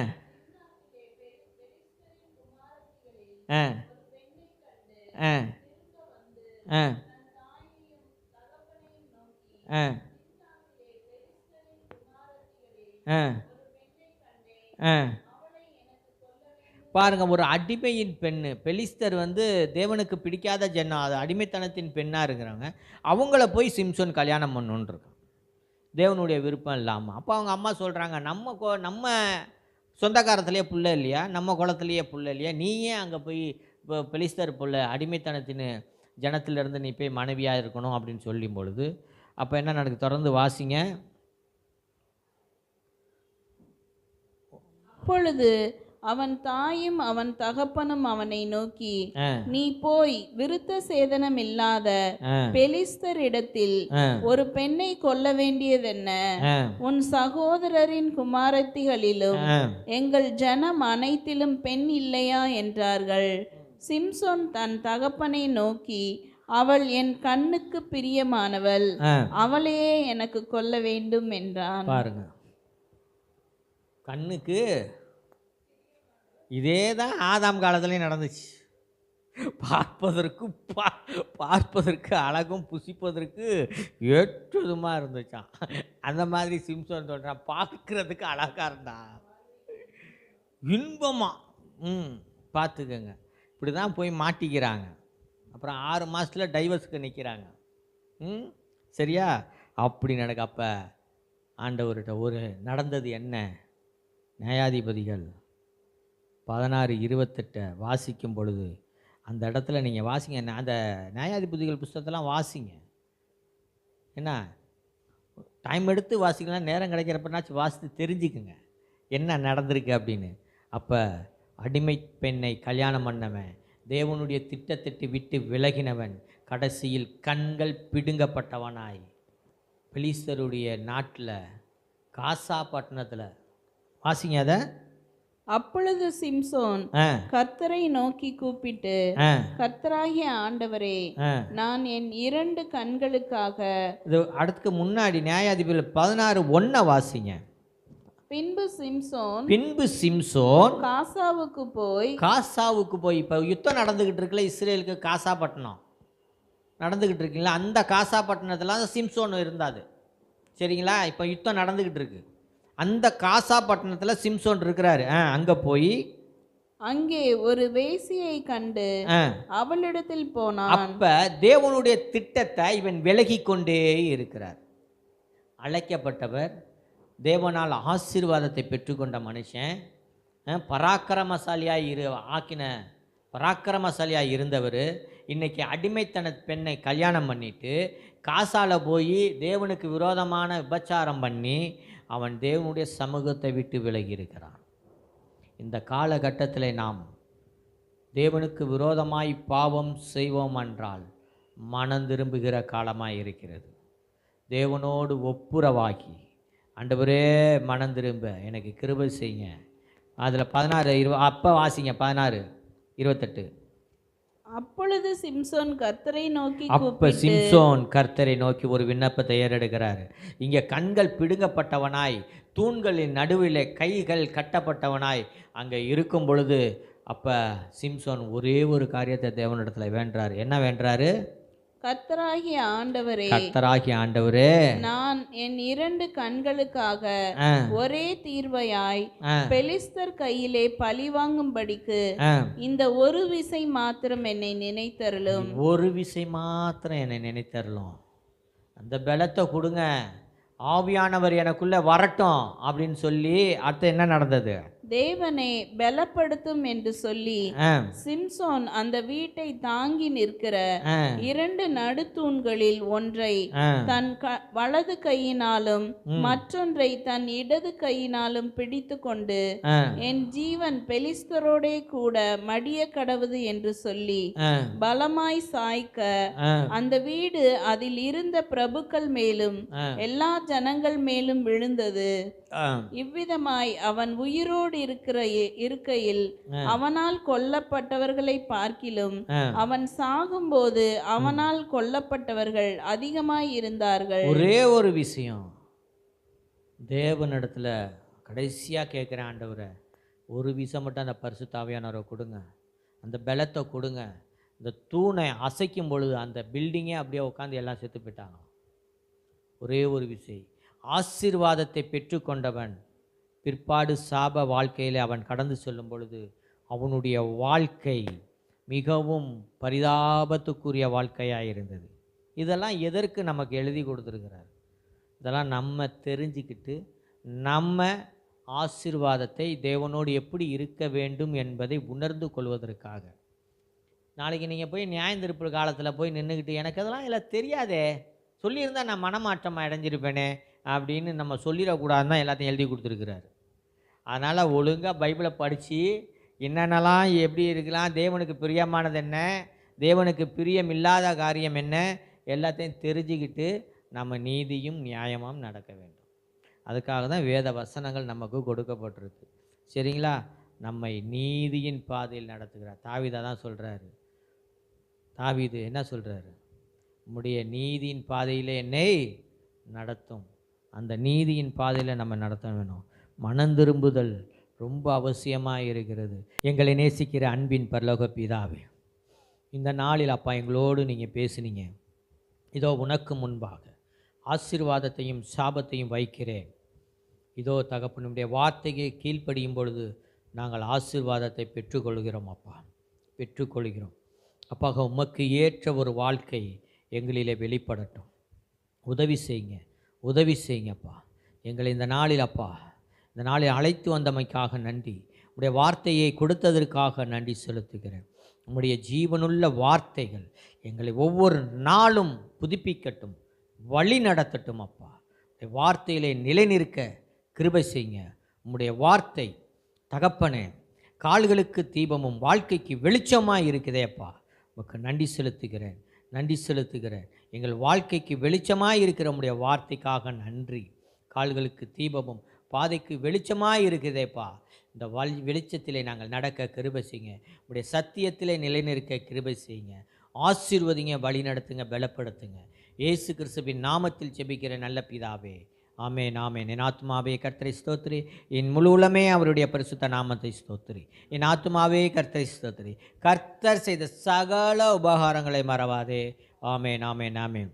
ஆ ஆ ஆ ஆ ஆ ஆ பாருங்க, ஒரு அடிமையின் பெண்ணு, பெலிஸ்தர் வந்து தேவனுக்கு பிடிக்காத ஜனம், அது அடிமைத்தனத்தின் பெண்ணாக இருக்கிறாங்க. அவங்கள போய் சிம்சோன் கல்யாணம் பண்ணுன்றிருக்கான் தேவனுடைய விருப்பம் இல்லாமல். அப்போ அவங்க அம்மா சொல்கிறாங்க, நம்ம சொந்தக்காரத்துலேயே புள்ள இல்லையா, நம்ம குளத்துலேயே புள்ள இல்லையா, நீ ஏன் அங்கே போய் இப்போ பெலிஸ்தர் புள்ள அடிமைத்தனத்தின் ஜனத்திலிருந்து நீ போய் மனைவியாக இருக்கணும் அப்படின்னு சொல்லும் பொழுது, அப்போ என்ன நடக்குது, தொடர்ந்து வாசிங்க. அப்பொழுது அவன் தாயும் அவன் தகப்பனும் அவனை நோக்கி, நீ போய் விருத்த சேதனம் இல்லாத பெலிஸ்தர் இடத்தில் ஒரு பெண்ணை கொல்ல வேண்டியதென்ன, உன் சகோதரரின் குமாரத்திகளிலும் எங்கள் ஜனம் அனைத்திலும் பெண் இல்லையா என்றார்கள். சிம்சோன் தன் தகப்பனை நோக்கி, அவள் என் கண்ணுக்கு பிரியமானவள், அவளையே எனக்கு கொல்ல வேண்டும் என்றான். பாருங்க, கண்ணுக்கு இதே தான் ஆதாம் காலத்துலேயும் நடந்துச்சு. பார்ப்பதற்கு அழகும் புசிப்பதற்கு ஏற்றதுமாக இருந்துச்சான். அந்த மாதிரி சிம்சோன் சொல்கிறான், பார்க்கறதுக்கு அழகாக இருந்தா இன்பமா. பார்த்துக்கங்க, இப்படி தான் போய் மாட்டிக்கிறாங்க. அப்புறம் 6 மாதத்தில் டைவர்ஸுக்கு நிற்கிறாங்க. சரியா, அப்படி நடக்க. அப்போ ஆண்டவர்கிட்ட ஒரு நடந்தது என்ன, நியாயாதிபதிகள் 16:28 வாசிக்கும் பொழுது அந்த இடத்துல நீங்கள் வாசிங்க, அந்த நியாயாதிபதிகள் புஸ்தகத்தெல்லாம் வாசிங்க. என்ன டைம் எடுத்து வாசிக்கலாம், நேரம் கிடைக்கிறப்பனாச்சும் வாசித்து தெரிஞ்சுக்குங்க என்ன நடந்திருக்கு அப்படின்னு. அப்போ அடிமை பெண்ணை கல்யாணம் பண்ணவன், தேவனுடைய திட்டத்திட்டு விட்டு விலகினவன், கடைசியில் கண்கள் பிடுங்கப்பட்டவனாய் பெலிஸ்தருடைய நாட்டில் காசா பட்டணத்தில் வாசிங்க அதை. அப்பொழுது சிம்சோன் கர்த்தரை நோக்கி கூப்பிட்டு, கர்த்தராகிய ஆண்டவரே, நான் என் 2 கண்களுக்காக. அடுத்துக்கு முன்னாடி நியாயாதிபதிகள் 16:1 வாசிங்க. பின்பு சிம்சோன் காசாவுக்கு போய், இப்போ யுத்தம் நடந்துகிட்டு இருக்குல்ல, இஸ்ரேலுக்கு காசா பட்டணம் நடந்துகிட்டு இருக்குங்களா, அந்த காசா பட்டணத்துல சிம்சோன் இருந்தாது. சரிங்களா, இப்போ யுத்தம் நடந்துகிட்டு இருக்கு, அந்த காசா பட்டணத்தில் சிம்சோன் இருக்கிறாரு. அங்கே போய் அங்கே ஒரு வேசியை கண்டு அவளிடத்தில் போனான். அப்ப தேவனுடைய திட்டத்தை இவன் விலகி கொண்டே இருக்கிறார். அழைக்கப்பட்டவர், தேவனால் ஆசீர்வாதத்தை பெற்றுக்கொண்ட மனுஷன், பராக்கிரமசாலியாக இருந்தவர், இன்னைக்கு அடிமைத்தன பெண்ணை கல்யாணம் பண்ணிட்டு காசால போய் தேவனுக்கு விரோதமான விபச்சாரம் பண்ணி அவன் தேவனுடைய சமூகத்தை விட்டு விலகி இருக்கிறான். இந்த காலகட்டத்தில் நாம் தேவனுக்கு விரோதமாய் பாவம் செய்வோம் என்றால் மனம் திரும்புகிற காலமாய் இருக்கிறது. தேவனோடு ஒப்புரவாகி, ஆண்டவரே மனம் திரும்ப எனக்கு கிருபை செய்யுங்க. அதில் 16:20 அப்போ வாசிங்க, 16:28. அப்பொழுது சிம்சோன் கர்த்தரை நோக்கி அப்ப கூப்பிட்டு சிம்சோன் கர்த்தரை நோக்கி ஒரு விண்ணப்பத்தை ஏறெடுக்கிறாரு. இங்கே கண்கள் பிடுங்கப்பட்டவனாய், தூண்களின் நடுவிலே கைகள் கட்டப்பட்டவனாய் அங்கே இருக்கும் பொழுது அப்ப சிம்சோன் ஒரே ஒரு காரியத்தை தேவனிடத்துல வேண்டாரு. என்ன வேண்டாரு? கர்த்தராகிய ஆண்டவரே, கர்த்தராகிய ஆண்டவரே, நான் என் 2 கண்களுக்காக ஒரே தீர்வையாய் பெலிஸ்தர் கையிலே பழி வாங்கும்படிக்கு இந்த ஒரு விசை மாத்திரம் என்னை நினைத்தருளும். ஒரு விசை மாத்திரம் என்னை நினைத்தருளும். அந்த பலத்தை கொடுங்க, ஆவியானவர் எனக்குள்ள வரட்டும் அப்படின்னு சொல்லி அடுத்து என்ன நடந்தது? தேவனே பலப்படுத்தும் என்று சொல்லி சிம்சோன் அந்த வீட்டை தாங்கி நிற்கிற 2 நடுத்தூண்களில் ஒன்றை தன் வலது கையினாலும் மற்றொன்றை தன் இடது கையினாலும் பிடித்து கொண்டு என் ஜீவன் பெலிஸ்தரோடே கூட மடிய கடவுது என்று சொல்லி பலமாய் சாய்க்க அந்த வீடு அதில் இருந்த பிரபுக்கள் மேலும் எல்லா ஜனங்கள் மேலும் விழுந்தது. இவ்விதமாய் அவன் உயிரோடு இருக்கையில் அவனால் கொல்லப்பட்டவர்களை பார்க்கிலும் அவன் சாகும்போது அவனால் கொல்லப்பட்டவர்கள் அதிகமாய் இருந்தார்கள். ஒரே ஒரு விஷயம் தேவனிடத்துல கடைசியா கேட்கிறேன், ஆண்டவரை ஒரு விஷயம் மட்டும் அந்த பரிசுத்த ஆவியானவரை கொடுங்க, அந்த பலத்தை கொடுங்க. இந்த தூணை அசைக்கும் பொழுது அந்த பில்டிங்கே அப்படியே உட்காந்து எல்லாம் செத்து போயிட்டாங்க. ஒரே ஒரு விஷயம், ஆசீர்வாதத்தை பெற்றுக்கொண்டவன் பிற்பாடு சாப வாழ்க்கையில் அவன் கடந்து செல்லும் பொழுது அவனுடைய வாழ்க்கை மிகவும் பரிதாபத்துக்குரிய வாழ்க்கையாக இருந்தது. இதெல்லாம் எதற்கு நமக்கு எழுதி கொடுத்துருக்கிறார்? இதெல்லாம் நம்ம தெரிஞ்சுக்கிட்டு நம்ம ஆசீர்வாதத்தை தேவனோடு எப்படி இருக்க வேண்டும் என்பதை உணர்ந்து கொள்வதற்காக. நாளைக்கு நீங்கள் போய் நியாயந்திருப்பு காலத்தில் போய் நின்றுக்கிட்டு எனக்கு அதெல்லாம் எல்லாம் தெரியாதே, சொல்லியிருந்தால் நான் மனமாற்றம் அடைஞ்சிருப்பேனே அப்படின்னு நம்ம சொல்லிடக்கூடாதுன்னு தான் எல்லாத்தையும் எழுதி கொடுத்துருக்கிறாரு. அதனால் ஒழுங்காக பைபிளை படித்து என்னென்னலாம் எப்படி இருக்கலாம், தேவனுக்கு பிரியமானது என்ன, தேவனுக்கு பிரியமில்லாத காரியம் என்ன, எல்லாத்தையும் தெரிஞ்சுக்கிட்டு நம்ம நீதியும் நியாயமும் நடக்க வேண்டும். அதுக்காக தான் வேத வசனங்கள் நமக்கு கொடுக்கப்பட்டிருக்கு. சரிங்களா? நம்மை நீதியின் பாதையில் நடத்துகிறார். தாவீது தான் சொல்கிறாரு. தாவீது என்ன சொல்கிறாரு? உம்முடைய நீதியின் பாதையில் என்னை நடத்தும். அந்த நீதியின் பாதையில் நம்ம நடத்த வேணும். மனந்திரும்புதல் ரொம்ப அவசியமாக இருக்கிறது. எங்களை நேசிக்கிற அன்பின் பரலோக பிதாவே, இந்த நாளில் அப்பா எங்களோடு நீங்கள் பேசுனீங்க. இதோ உனக்கு முன்பாக ஆசீர்வாதத்தையும் சாபத்தையும் வைக்கிறேன். இதோ தகப்பனுடைய வார்த்தையை கீழ்ப்படியும் பொழுது நாங்கள் ஆசீர்வாதத்தை பெற்றுக்கொள்கிறோம். அப்பா பெற்றுக்கொள்கிறோம். அப்பாக உமக்கு ஏற்ற ஒரு வாழ்க்கை எங்களிலே வெளிப்படட்டும். உதவி செய்யுங்க, உதவி செய்யுங்கப்பா. எங்களை இந்த நாளில் அப்பா, இந்த நாளில் அழைத்து வந்தமைக்காக நன்றி. உடைய வார்த்தையை கொடுத்ததற்காக நன்றி செலுத்துகிறேன். உம்முடைய ஜீவனுள்ள வார்த்தைகள் எங்களை ஒவ்வொரு நாளும் புதுப்பிக்கட்டும், வழி நடத்தட்டும். அப்பா உடைய வார்த்தையிலே நிலை நிற்க கிருபை செய்யுங்க. உம்முடைய வார்த்தை தகப்பனே கால்களுக்கு தீபமும் வாழ்க்கைக்கு வெளிச்சமாக இருக்குதே அப்பா. உமக்கு நன்றி செலுத்துகிறேன், நன்றி செலுத்துகிறேன். எங்கள் வாழ்க்கைக்கு வெளிச்சமாக இருக்கிற உம்முடைய வார்த்தைக்காக நன்றி. கால்களுக்கு தீபமும் பாதைக்கு வெளிச்சமாக இருக்குதேப்பா. இந்த வெளிச்சத்திலே நாங்கள் நடக்க கிருபை செய்யுங்க. உடைய சத்தியத்திலே நிலைநிற்க கிருபை செய்யுங்க. ஆசீர்வதிங்க, வழி நடத்துங்க, பலப்படுத்துங்க. இயேசு கிறிஸ்துவின் நாமத்தில் ஜெபிக்கிற நல்ல பிதாவே, ஆமென், ஆமென். என் ஆத்மாவே கர்த்தரை ஸ்தோத்திரி, என் முழு உலமே அவருடைய பரிசுத்த நாமத்தை ஸ்தோத்திரி. என் ஆத்மாவே கர்த்தரை ஸ்தோத்திரி, கர்த்தர் செய்த சகல உபகாரங்களை மறவாதே. ஆமென், ஆமென், ஆமென்.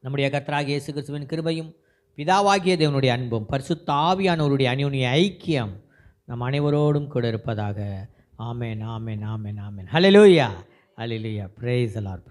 நம்முடைய கர்த்தராகிய இயேசு கிறிஸ்துவின் கிருபையும் பிதாவாகிய தேவனுடைய அன்பும் பரிசுத்த ஆவியானவருடைய அந்யோன்ய ஐக்கியம் நம் அனைவரோடும் கூட இருப்பதாக. Amen, amen, amen, amen. Hallelujah, hallelujah. Praise the Lord.